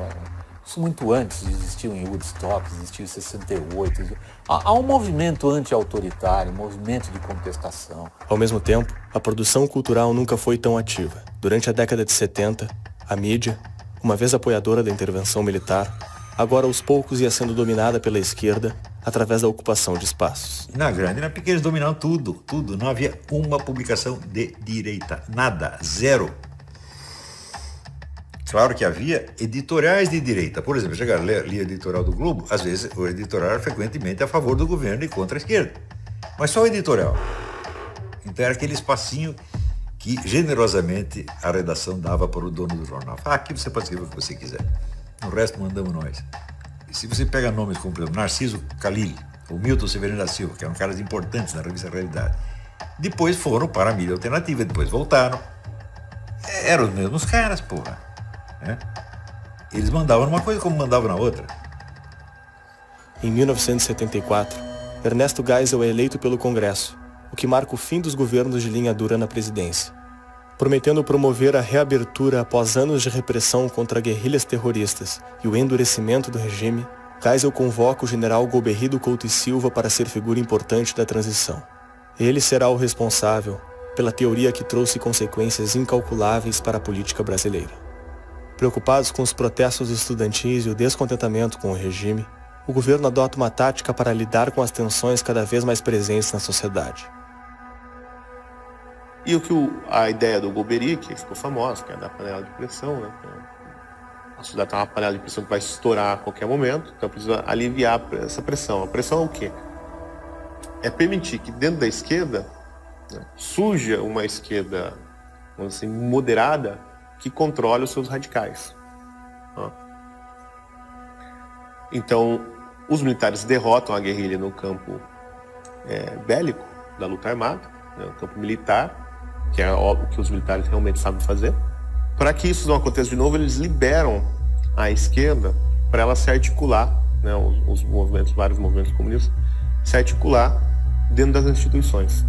Isso muito antes existiu em Woodstock, existiu em 68. Há um movimento anti-autoritário, um movimento de contestação. Ao mesmo tempo, a produção cultural nunca foi tão ativa. Durante a década de 70, a mídia, uma vez apoiadora da intervenção militar, agora aos poucos ia sendo dominada pela esquerda através da ocupação de espaços. Na grande e na pequena eles dominaram tudo. Não havia uma publicação de direita. Nada. Zero. Claro que havia editoriais de direita. Por exemplo, chegar a ler o editorial do Globo, às vezes o editorial era frequentemente a favor do governo e contra a esquerda. Mas só o editorial. Então era aquele espacinho que generosamente a redação dava para o dono do jornal. Aqui você pode escrever o que você quiser. O resto mandamos nós. E se você pega nomes como, por exemplo, Narciso Calil, ou Milton Severino da Silva, que eram caras importantes na revista Realidade, depois foram para a mídia alternativa, depois voltaram. Eram os mesmos caras, porra. Eles mandavam numa coisa como mandavam na outra. Em 1974, Ernesto Geisel é eleito pelo Congresso, o que marca o fim dos governos de linha dura na presidência. Prometendo promover a reabertura após anos de repressão contra guerrilhas terroristas e o endurecimento do regime, Geisel convoca o general Golbery Couto e Silva para ser figura importante da transição. Ele será o responsável pela teoria que trouxe consequências incalculáveis para a política brasileira. Preocupados com os protestos estudantis e o descontentamento com o regime, o governo adota uma tática para lidar com as tensões cada vez mais presentes na sociedade. E a ideia do Golbery, que ficou famosa, que é da panela de pressão, né? A sociedade tem uma panela de pressão que vai estourar a qualquer momento, então precisa aliviar essa pressão. A pressão é o quê? É permitir que dentro da esquerda, né, surja uma esquerda, vamos dizer assim, moderada, que controle os seus radicais. Então, os militares derrotam a guerrilha no campo bélico da luta armada, né, no campo militar, que é óbvio que os militares realmente sabem fazer. Para que isso não aconteça de novo, eles liberam a esquerda para ela se articular, né, os movimentos, vários movimentos comunistas, se articular dentro das instituições.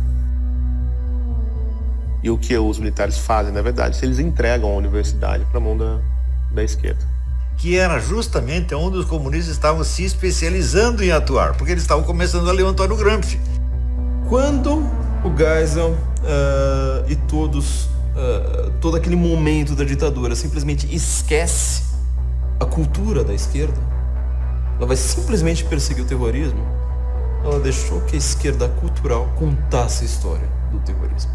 E o que os militares fazem, na verdade, eles entregam a universidade para a mão da esquerda. Que era justamente onde os comunistas estavam se especializando em atuar, porque eles estavam começando a ler o Antônio Gramsci. Quando o Geisel e todo aquele momento da ditadura simplesmente esquece a cultura da esquerda, ela vai simplesmente perseguir o terrorismo, ela deixou que a esquerda cultural contasse a história do terrorismo,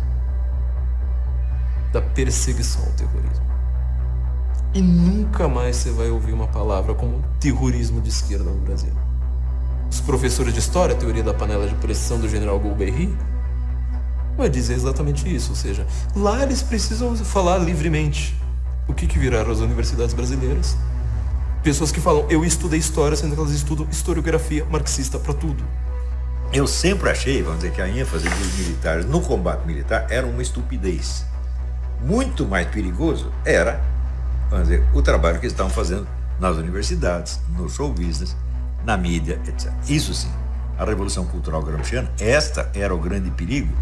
da perseguição ao terrorismo. E nunca mais você vai ouvir uma palavra como terrorismo de esquerda no Brasil. Os professores de história, a teoria da panela de pressão do general Golbery, vai dizer exatamente isso, ou seja, lá eles precisam falar livremente. O que viraram as universidades brasileiras? Pessoas que falam, eu estudei história, sendo que elas estudam historiografia marxista para tudo. Eu sempre achei, vamos dizer, que a ênfase dos militares no combate militar era uma estupidez. Muito mais perigoso era, vamos dizer, o trabalho que eles estavam fazendo nas universidades, no show business, na mídia, etc. Isso sim, a Revolução Cultural Gramsciana, esta era o grande perigo.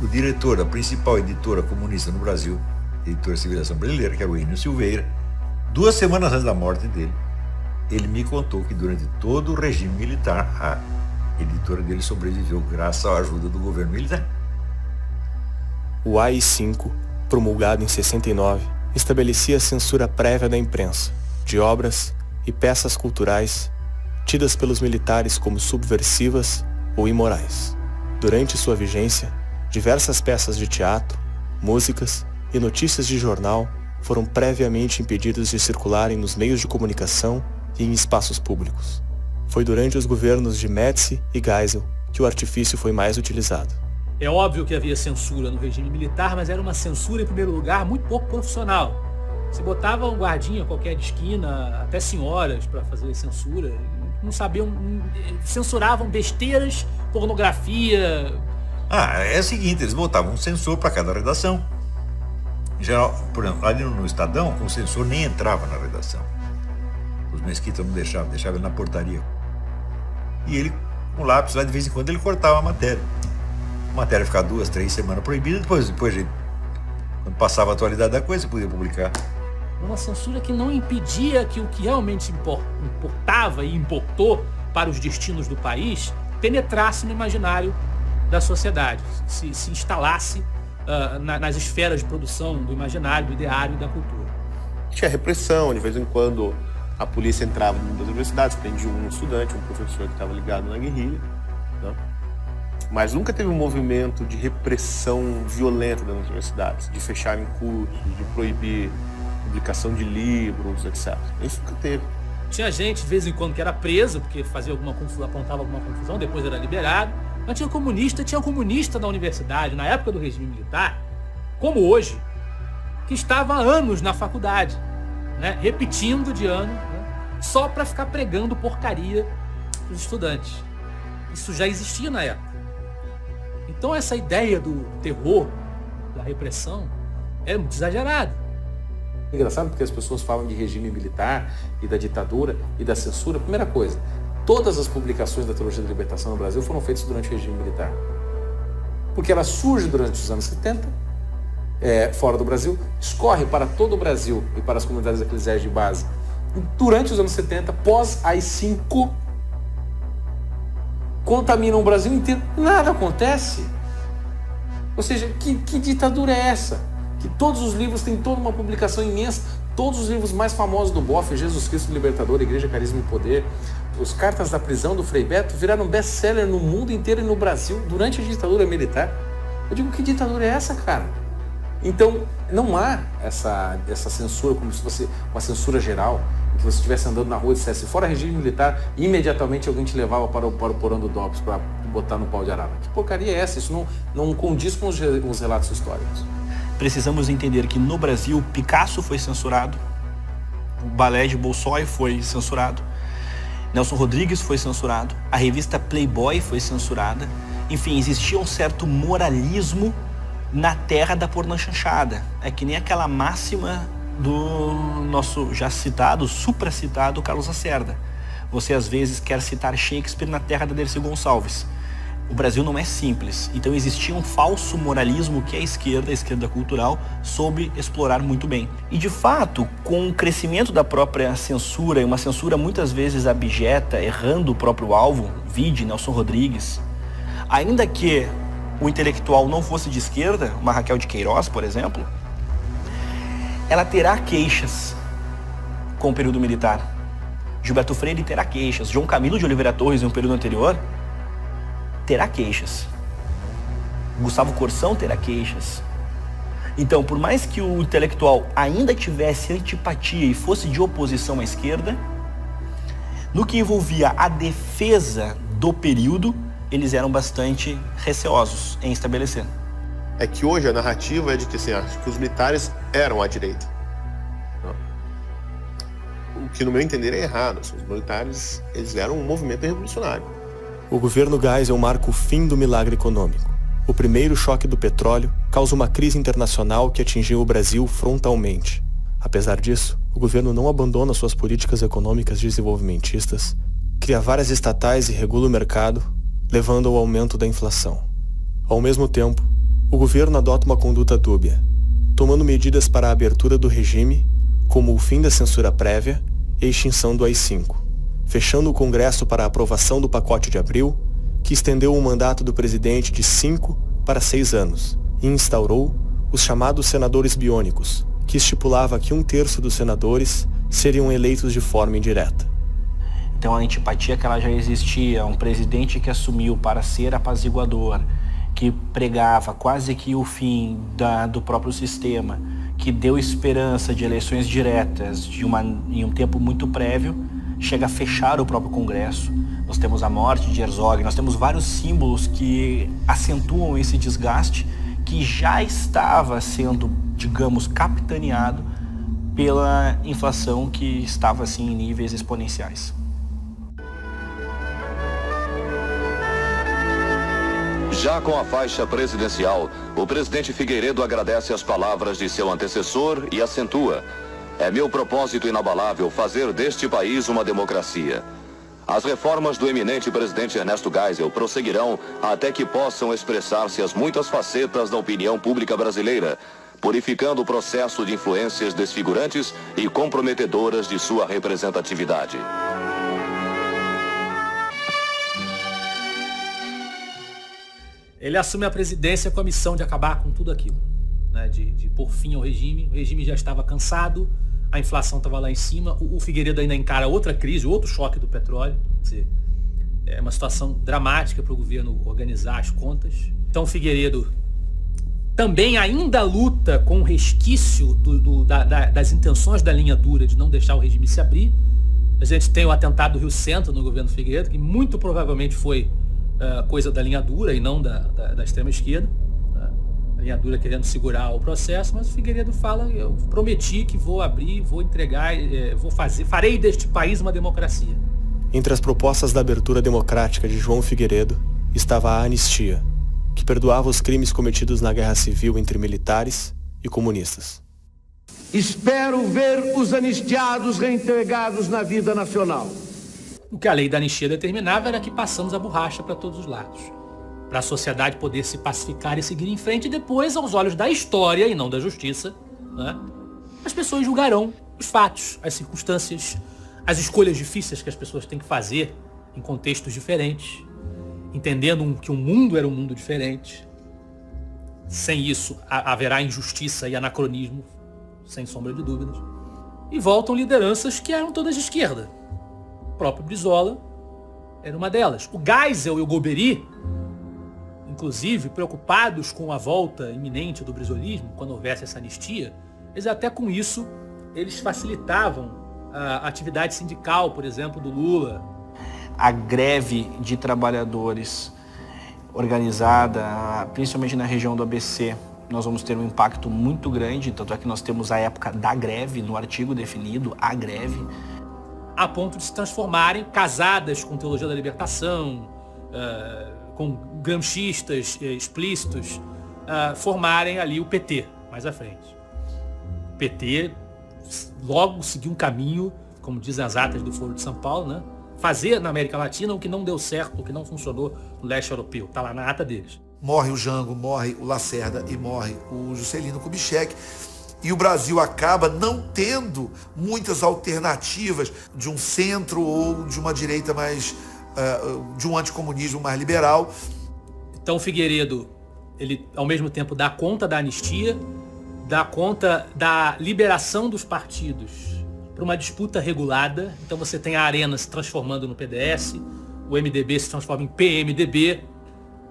O diretor da principal editora comunista no Brasil, editora Civilização Brasileira, que era o Enio Silveira, 2 semanas antes da morte dele, ele me contou que durante todo o regime militar, a editora dele sobreviveu graças à ajuda do governo militar. O AI-5, promulgado em 69, estabelecia a censura prévia da imprensa, de obras e peças culturais tidas pelos militares como subversivas ou imorais. Durante sua vigência, diversas peças de teatro, músicas e notícias de jornal foram previamente impedidas de circularem nos meios de comunicação e em espaços públicos. Foi durante os governos de Médici e Geisel que o artifício foi mais utilizado. É óbvio que havia censura no regime militar, mas era uma censura, em primeiro lugar, muito pouco profissional. Se botava um guardinha qualquer de esquina, até senhoras, para fazer censura, não sabiam, censuravam besteiras, pornografia. É o seguinte, eles botavam um censor para cada redação. Em geral, por exemplo, ali no Estadão, o censor nem entrava na redação. Os Mesquita não deixavam ele na portaria. E ele, com lápis, lá de vez em quando, ele cortava a matéria. A matéria ficava 2, 3 semanas proibida, depois quando passava a atualidade da coisa, você podia publicar. Uma censura que não impedia que o que realmente importava e importou para os destinos do país penetrasse no imaginário da sociedade, se instalasse nas esferas de produção do imaginário, do ideário e da cultura. Tinha repressão, de vez em quando a polícia entrava no mundo das universidades, prendia um estudante, um professor que estava ligado na guerrilha, né? Mas nunca teve um movimento de repressão violenta das universidades, de fecharem cursos, de proibir publicação de livros, etc. Isso nunca teve. Tinha gente, de vez em quando, que era preso, porque apontava alguma confusão, depois era liberado. Mas tinha comunista na universidade, na época do regime militar, como hoje, que estava há anos na faculdade, né? Repetindo de ano, né? Só para ficar pregando porcaria para os estudantes. Isso já existia na época. Então essa ideia do terror, da repressão, é muito exagerada. Engraçado porque as pessoas falam de regime militar e da ditadura e da censura. Primeira coisa, todas as publicações da teologia da libertação no Brasil foram feitas durante o regime militar. Porque ela surge durante os anos 70, fora do Brasil, escorre para todo o Brasil e para as comunidades eclesiais de base. Durante os anos 70, pós AI-5, contaminam o Brasil inteiro. Nada acontece. Ou seja, que ditadura é essa? Que todos os livros têm toda uma publicação imensa, todos os livros mais famosos do Boff, Jesus Cristo Libertador, Igreja, Carisma e Poder, os Cartas da Prisão do Frei Beto viraram best-seller no mundo inteiro e no Brasil durante a ditadura militar. Eu digo, que ditadura é essa, cara? Então, não há essa censura como se fosse uma censura geral, que você estivesse andando na rua e dissesse, fora regime militar, e imediatamente alguém te levava para o porão do DOPS para botar no pau de arara. Que porcaria é essa? Isso não condiz com os relatos históricos. Precisamos entender que no Brasil, Picasso foi censurado, o balé de Bolshoi foi censurado, Nelson Rodrigues foi censurado, a revista Playboy foi censurada. Enfim, existia um certo moralismo na terra da pornochanchada. É que nem aquela máxima do nosso já citado, supracitado Carlos Lacerda. Você às vezes quer citar Shakespeare na terra da Dercy Gonçalves. O Brasil não é simples, então existia um falso moralismo que a esquerda cultural, soube explorar muito bem. E de fato, com o crescimento da própria censura, e uma censura muitas vezes abjeta, errando o próprio alvo, vide Nelson Rodrigues, ainda que o intelectual não fosse de esquerda, uma Raquel de Queiroz, por exemplo, ela terá queixas com o período militar. Gilberto Freire terá queixas. João Camilo de Oliveira Torres, em um período anterior, terá queixas. Gustavo Corsão terá queixas. Então, por mais que o intelectual ainda tivesse antipatia e fosse de oposição à esquerda, no que envolvia a defesa do período, eles eram bastante receosos em estabelecer. É que hoje a narrativa é de que, assim, acho que os militares eram à direita. O que, no meu entender, é errado. Assim, os militares, eles eram um movimento revolucionário. O governo Geisel marca o fim do milagre econômico. O primeiro choque do petróleo causa uma crise internacional que atingiu o Brasil frontalmente. Apesar disso, o governo não abandona suas políticas econômicas desenvolvimentistas, cria várias estatais e regula o mercado, levando ao aumento da inflação. Ao mesmo tempo, o governo adota uma conduta dúbia, tomando medidas para a abertura do regime, como o fim da censura prévia e a extinção do AI-5, fechando o Congresso para a aprovação do pacote de abril, que estendeu o mandato do presidente de 5 para 6 anos e instaurou os chamados senadores biônicos, que estipulava que 1/3 dos senadores seriam eleitos de forma indireta. Então a antipatia que ela já existia, um presidente que assumiu para ser apaziguador, que pregava quase que o fim do próprio sistema, que deu esperança de eleições diretas em um tempo muito prévio, chega a fechar o próprio Congresso. Nós temos a morte de Herzog, nós temos vários símbolos que acentuam esse desgaste que já estava sendo, digamos, capitaneado pela inflação que estava assim em níveis exponenciais. Já com a faixa presidencial, o presidente Figueiredo agradece as palavras de seu antecessor e acentua: é meu propósito inabalável fazer deste país uma democracia. As reformas do eminente presidente Ernesto Geisel prosseguirão até que possam expressar-se as muitas facetas da opinião pública brasileira, purificando o processo de influências desfigurantes e comprometedoras de sua representatividade. Ele assume a presidência com a missão de acabar com tudo aquilo, né? De pôr fim ao regime. O regime já estava cansado, a inflação estava lá em cima, o Figueiredo ainda encara outra crise, outro choque do petróleo. Quer dizer, é uma situação dramática para o governo organizar as contas. Então o Figueiredo também ainda luta com o resquício das intenções da linha dura de não deixar o regime se abrir. A gente tem o atentado do Rio Centro no governo Figueiredo, que muito provavelmente foi coisa da linha dura e não da extrema esquerda, né? A linha dura querendo segurar o processo, mas o Figueiredo fala: eu prometi que vou abrir, vou entregar, farei deste país uma democracia. Entre as propostas da abertura democrática de João Figueiredo estava a anistia, que perdoava os crimes cometidos na guerra civil entre militares e comunistas. Espero ver os anistiados reintegrados na vida nacional. O que a lei da anistia determinava era que passamos a borracha para todos os lados, para a sociedade poder se pacificar e seguir em frente, e depois, aos olhos da história e não da justiça, né, as pessoas julgarão os fatos, as circunstâncias, as escolhas difíceis que as pessoas têm que fazer em contextos diferentes, entendendo que o mundo era um mundo diferente. Sem isso, haverá injustiça e anacronismo, sem sombra de dúvidas. E voltam lideranças que eram todas de esquerda. O próprio Brizola era uma delas. O Geisel e o Golbery, inclusive, preocupados com a volta iminente do brizolismo, quando houvesse essa anistia, eles até com isso, eles facilitavam a atividade sindical, por exemplo, do Lula. A greve de trabalhadores organizada, principalmente na região do ABC, nós vamos ter um impacto muito grande, tanto é que nós temos a época da greve, no artigo definido, a greve. A ponto de se transformarem, casadas com teologia da libertação, com gramscistas explícitos, formarem ali o PT, mais à frente. O PT logo seguiu um caminho, como dizem as atas do Foro de São Paulo, né? Fazer na América Latina o que não deu certo, o que não funcionou no leste europeu. Está lá na ata deles. Morre o Jango, morre o Lacerda e morre o Juscelino Kubitschek. E o Brasil acaba não tendo muitas alternativas de um centro ou de uma direita mais, de um anticomunismo mais liberal. Então o Figueiredo, ele ao mesmo tempo dá conta da anistia, dá conta da liberação dos partidos para uma disputa regulada. Então você tem a Arena se transformando no PDS, o MDB se transforma em PMDB,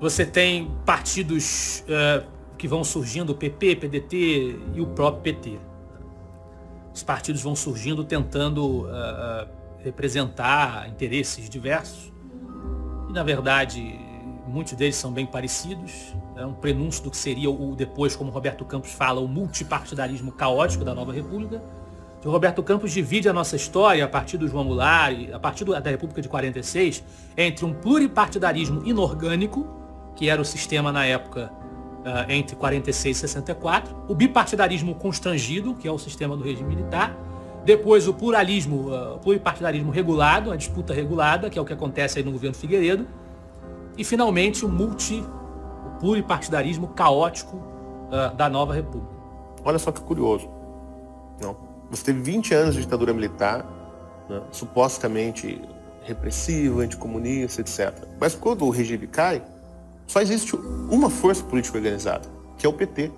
você tem partidos que vão surgindo, o PP, PDT e o próprio PT. Os partidos vão surgindo tentando representar interesses diversos e, na verdade, muitos deles são bem parecidos. É um prenúncio do que seria o depois, como Roberto Campos fala, o multipartidarismo caótico da nova república. O Roberto Campos divide a nossa história, a partir do João Goulart, a partir da República de 46, entre um pluripartidarismo inorgânico, que era o sistema na época entre 46 e 64, o bipartidarismo constrangido, que é o sistema do regime militar, depois o pluripartidarismo regulado, a disputa regulada, que é o que acontece aí no governo Figueiredo, e finalmente o pluripartidarismo caótico da nova república. Olha só que curioso. Não. Você teve 20 anos de ditadura militar, né, supostamente repressiva, anticomunista, etc. Mas quando o regime cai, só existe uma força política organizada, que é o PT.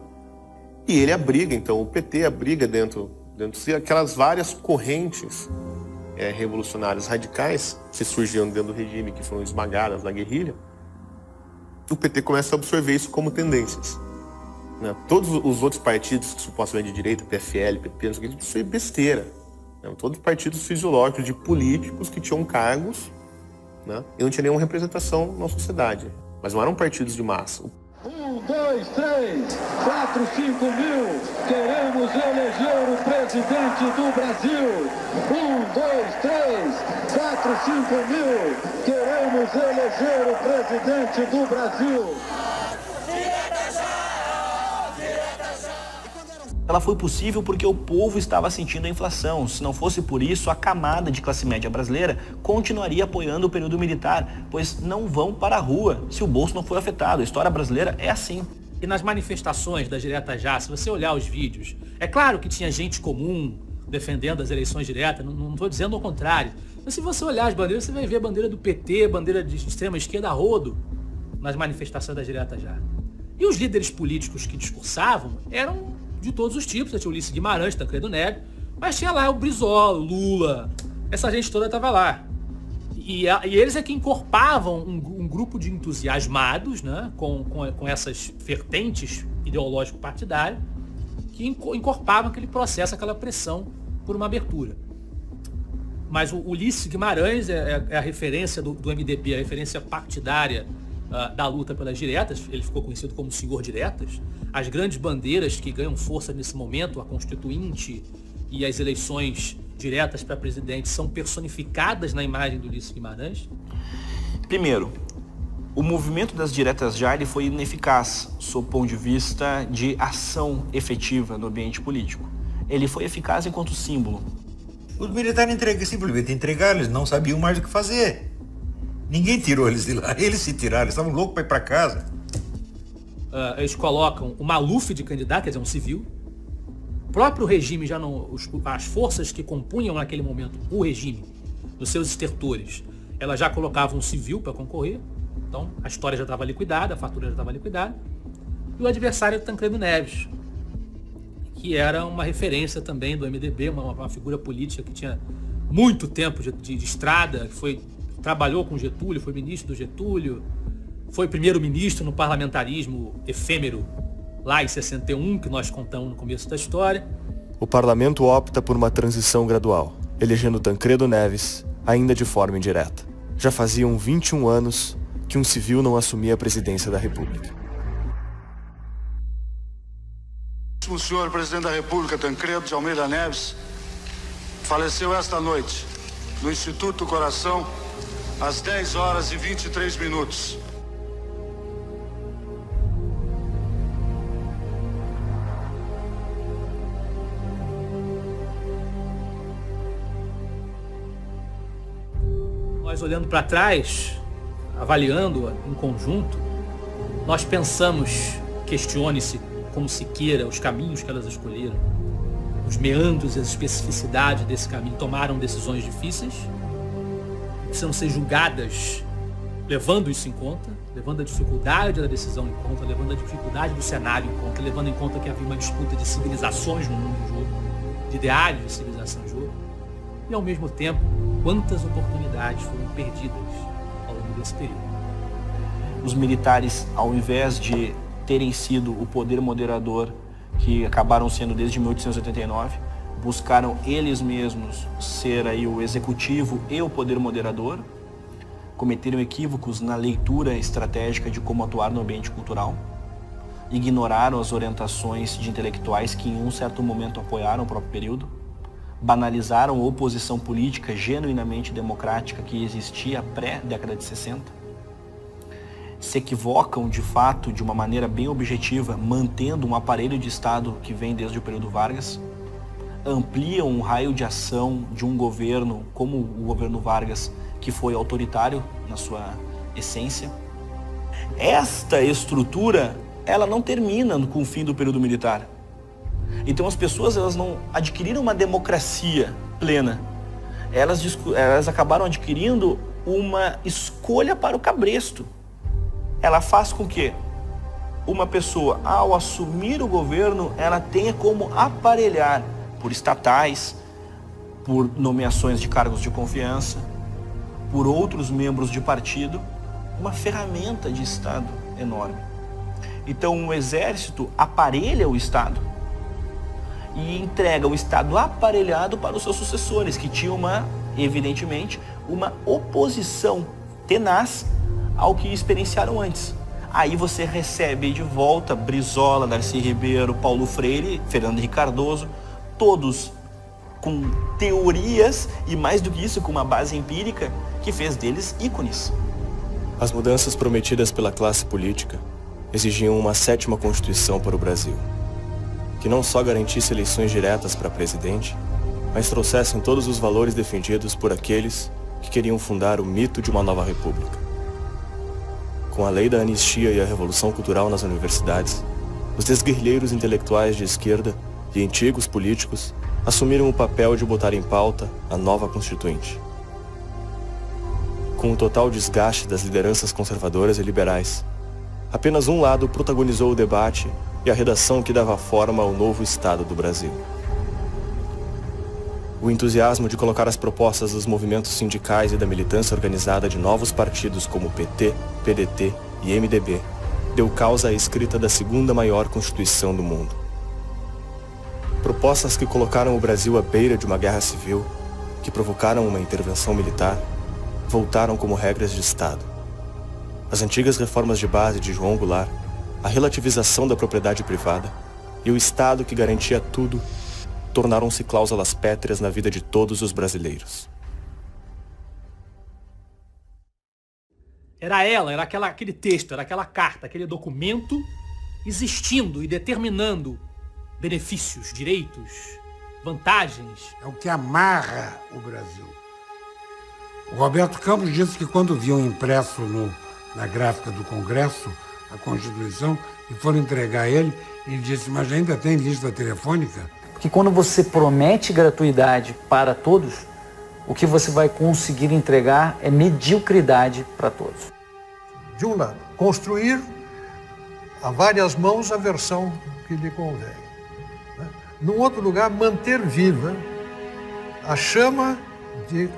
E ele abriga, então, o PT abriga dentro de si aquelas várias correntes revolucionárias radicais que surgiram dentro do regime, que foram esmagadas na guerrilha. O PT começa a absorver isso como tendências. Né? Todos os outros partidos que supostamente de direita, PFL, PP, isso é besteira. Né? Todos partidos fisiológicos de políticos que tinham cargos, né? E não tinha nenhuma representação na sociedade. Mas não eram partidos de massa. 1, 2, 3, 4, 5 mil, queremos eleger o presidente do Brasil. 1, 2, 3, 4, 5 mil, queremos eleger o presidente do Brasil. Ela foi possível porque o povo estava sentindo a inflação. Se não fosse por isso, a camada de classe média brasileira continuaria apoiando o período militar, pois não vão para a rua se o bolso não for afetado. A história brasileira é assim. E nas manifestações das diretas já, se você olhar os vídeos, é claro que tinha gente comum defendendo as eleições diretas, não estou dizendo o contrário. Mas se você olhar as bandeiras, você vai ver a bandeira do PT, bandeira de extrema esquerda a rodo nas manifestações das diretas já. E os líderes políticos que discursavam eram de todos os tipos. Tinha o Ulisses Guimarães, Tancredo Neves, mas tinha lá o Brizola, o Lula, essa gente toda estava lá. E eles é que encorpavam um grupo de entusiasmados, né, com essas vertentes ideológico-partidárias, que encorpavam aquele processo, aquela pressão por uma abertura. Mas o Ulisses Guimarães é a referência do MDB, a referência partidária da luta pelas diretas. Ele ficou conhecido como Senhor Diretas. As grandes bandeiras que ganham força nesse momento, a Constituinte e as eleições diretas para presidente, são personificadas na imagem do Ulisses Guimarães? Primeiro, o movimento das diretas já ele foi ineficaz sob o ponto de vista de ação efetiva no ambiente político. Ele foi eficaz enquanto símbolo. Os militares simplesmente entregaram, eles não sabiam mais o que fazer. Ninguém tirou eles de lá, eles se tiraram, eles estavam loucos para ir para casa. Eles colocam o Maluf de candidato, quer dizer, um civil. O próprio regime já não... As forças que compunham naquele momento o regime, nos seus estertores, elas já colocavam um civil para concorrer. Então, a história já estava liquidada, a fatura já estava liquidada. E o adversário era Tancredo Neves, que era uma referência também do MDB, uma figura política que tinha muito tempo de estrada, que trabalhou com Getúlio, foi ministro do Getúlio, foi primeiro-ministro no parlamentarismo efêmero lá em 61, que nós contamos no começo da história. O parlamento opta por uma transição gradual, elegendo Tancredo Neves, ainda de forma indireta. Já faziam 21 anos que um civil não assumia a presidência da República. O senhor presidente da República, Tancredo de Almeida Neves, faleceu esta noite no Instituto Coração, às 10 horas e 23 minutos. Nós olhando para trás, avaliando em conjunto, nós pensamos, questione-se como se queira, os caminhos que elas escolheram, os meandros e as especificidades desse caminho. Tomaram decisões difíceis, precisam ser julgadas levando isso em conta, levando a dificuldade da decisão em conta, levando a dificuldade do cenário em conta, levando em conta que havia uma disputa de civilizações no mundo em jogo, de ideais de civilização em jogo, e ao mesmo tempo, quantas oportunidades foram perdidas ao longo desse período. Os militares, ao invés de terem sido o poder moderador que acabaram sendo desde 1889, buscaram eles mesmos ser aí o executivo e o poder moderador, cometeram equívocos na leitura estratégica de como atuar no ambiente cultural, ignoraram as orientações de intelectuais que em um certo momento apoiaram o próprio período, banalizaram a oposição política genuinamente democrática que existia pré-década de 60, se equivocam de fato de uma maneira bem objetiva, mantendo um aparelho de Estado que vem desde o período Vargas, ampliam o raio de ação de um governo como o governo Vargas, que foi autoritário na sua essência. Esta estrutura, ela não termina com o fim do período militar. Então as pessoas, elas não adquiriram uma democracia plena. Elas acabaram adquirindo uma escolha para o cabresto. Ela faz com que uma pessoa, ao assumir o governo, ela tenha como aparelhar por estatais, por nomeações de cargos de confiança, por outros membros de partido, uma ferramenta de Estado enorme. Então o exército aparelha o Estado e entrega o Estado aparelhado para os seus sucessores, que tinham evidentemente, uma oposição tenaz ao que experienciaram antes. Aí você recebe de volta Brizola, Darcy Ribeiro, Paulo Freire, Fernando Henrique Cardoso, todos com teorias e, mais do que isso, com uma base empírica que fez deles ícones. As mudanças prometidas pela classe política exigiam uma 7ª Constituição para o Brasil, que não só garantisse eleições diretas para presidente, mas trouxessem todos os valores defendidos por aqueles que queriam fundar o mito de uma nova república. Com a lei da anistia e a revolução cultural nas universidades, os desguerrilheiros intelectuais de esquerda e antigos políticos assumiram o papel de botar em pauta a nova Constituinte. Com o total desgaste das lideranças conservadoras e liberais, apenas um lado protagonizou o debate e a redação que dava forma ao novo Estado do Brasil. O entusiasmo de colocar as propostas dos movimentos sindicais e da militância organizada de novos partidos como PT, PDT e MDB deu causa à escrita da 2ª maior Constituição do mundo. Propostas que colocaram o Brasil à beira de uma guerra civil, que provocaram uma intervenção militar, voltaram como regras de Estado. As antigas reformas de base de João Goulart, a relativização da propriedade privada e o Estado que garantia tudo, tornaram-se cláusulas pétreas na vida de todos os brasileiros. Era aquele texto, era aquela carta, aquele documento existindo e determinando benefícios, direitos, vantagens. É o que amarra o Brasil. O Roberto Campos disse que quando viam impresso na gráfica do Congresso a Constituição e foram entregar a ele disse, mas ainda tem lista telefônica? Porque quando você promete gratuidade para todos, o que você vai conseguir entregar é mediocridade para todos. De um lado, construir a várias mãos a versão que lhe convém. No outro lugar, manter viva a chama de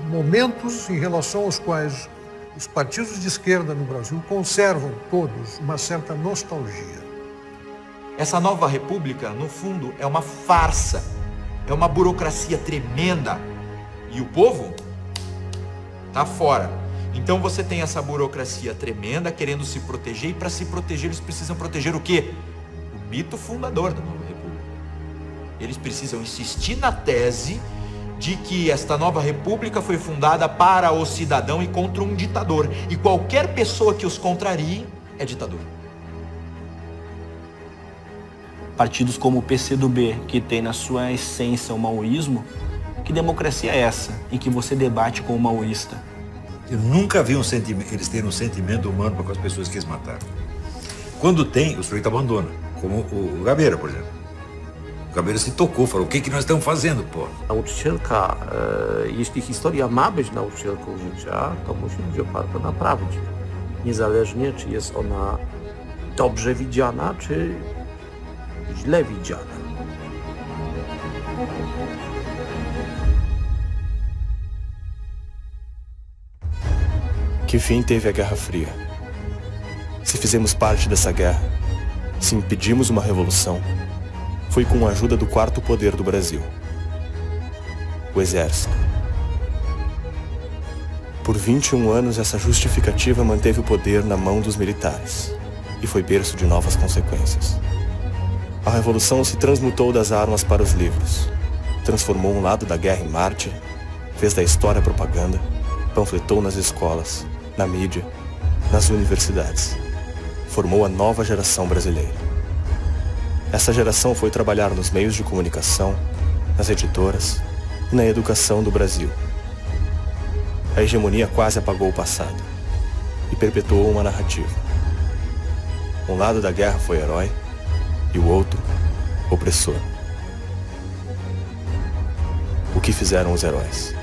momentos em relação aos quais os partidos de esquerda no Brasil conservam todos uma certa nostalgia. Essa nova república, no fundo, é uma farsa, é uma burocracia tremenda. E o povo tá fora. Então você tem essa burocracia tremenda querendo se proteger, e para se proteger eles precisam proteger o quê? O mito fundador da nova república. Eles precisam insistir na tese de que esta nova república foi fundada para o cidadão e contra um ditador. E qualquer pessoa que os contrarie é ditador. Partidos como o PCdoB, que tem na sua essência o maoísmo, que democracia é essa, em que você debate com o maoísta? Eu nunca vi eles terem um sentimento humano para com as pessoas que eles mataram. Quando tem, o sujeito abandona, como o Gabeira, por exemplo. O Gabeira se tocou, falou, o que nós estamos fazendo, pô? Nauczycielka, jeśli historia ma być nauczycielką życia, to musi być oparta na prawdzie. Niezależnie, czy jest ona dobrze widziana, czy źle widziana. Que fim teve a Guerra Fria? Se fizemos parte dessa guerra, se impedimos uma revolução, foi com a ajuda do quarto poder do Brasil, o Exército. Por 21 anos, essa justificativa manteve o poder na mão dos militares e foi berço de novas consequências. A Revolução se transmutou das armas para os livros, transformou um lado da guerra em Marte, fez da história propaganda, panfletou nas escolas, na mídia, nas universidades. Formou a nova geração brasileira. Essa geração foi trabalhar nos meios de comunicação, nas editoras e na educação do Brasil. A hegemonia quase apagou o passado e perpetuou uma narrativa. Um lado da guerra foi herói e o outro, opressor. O que fizeram os heróis?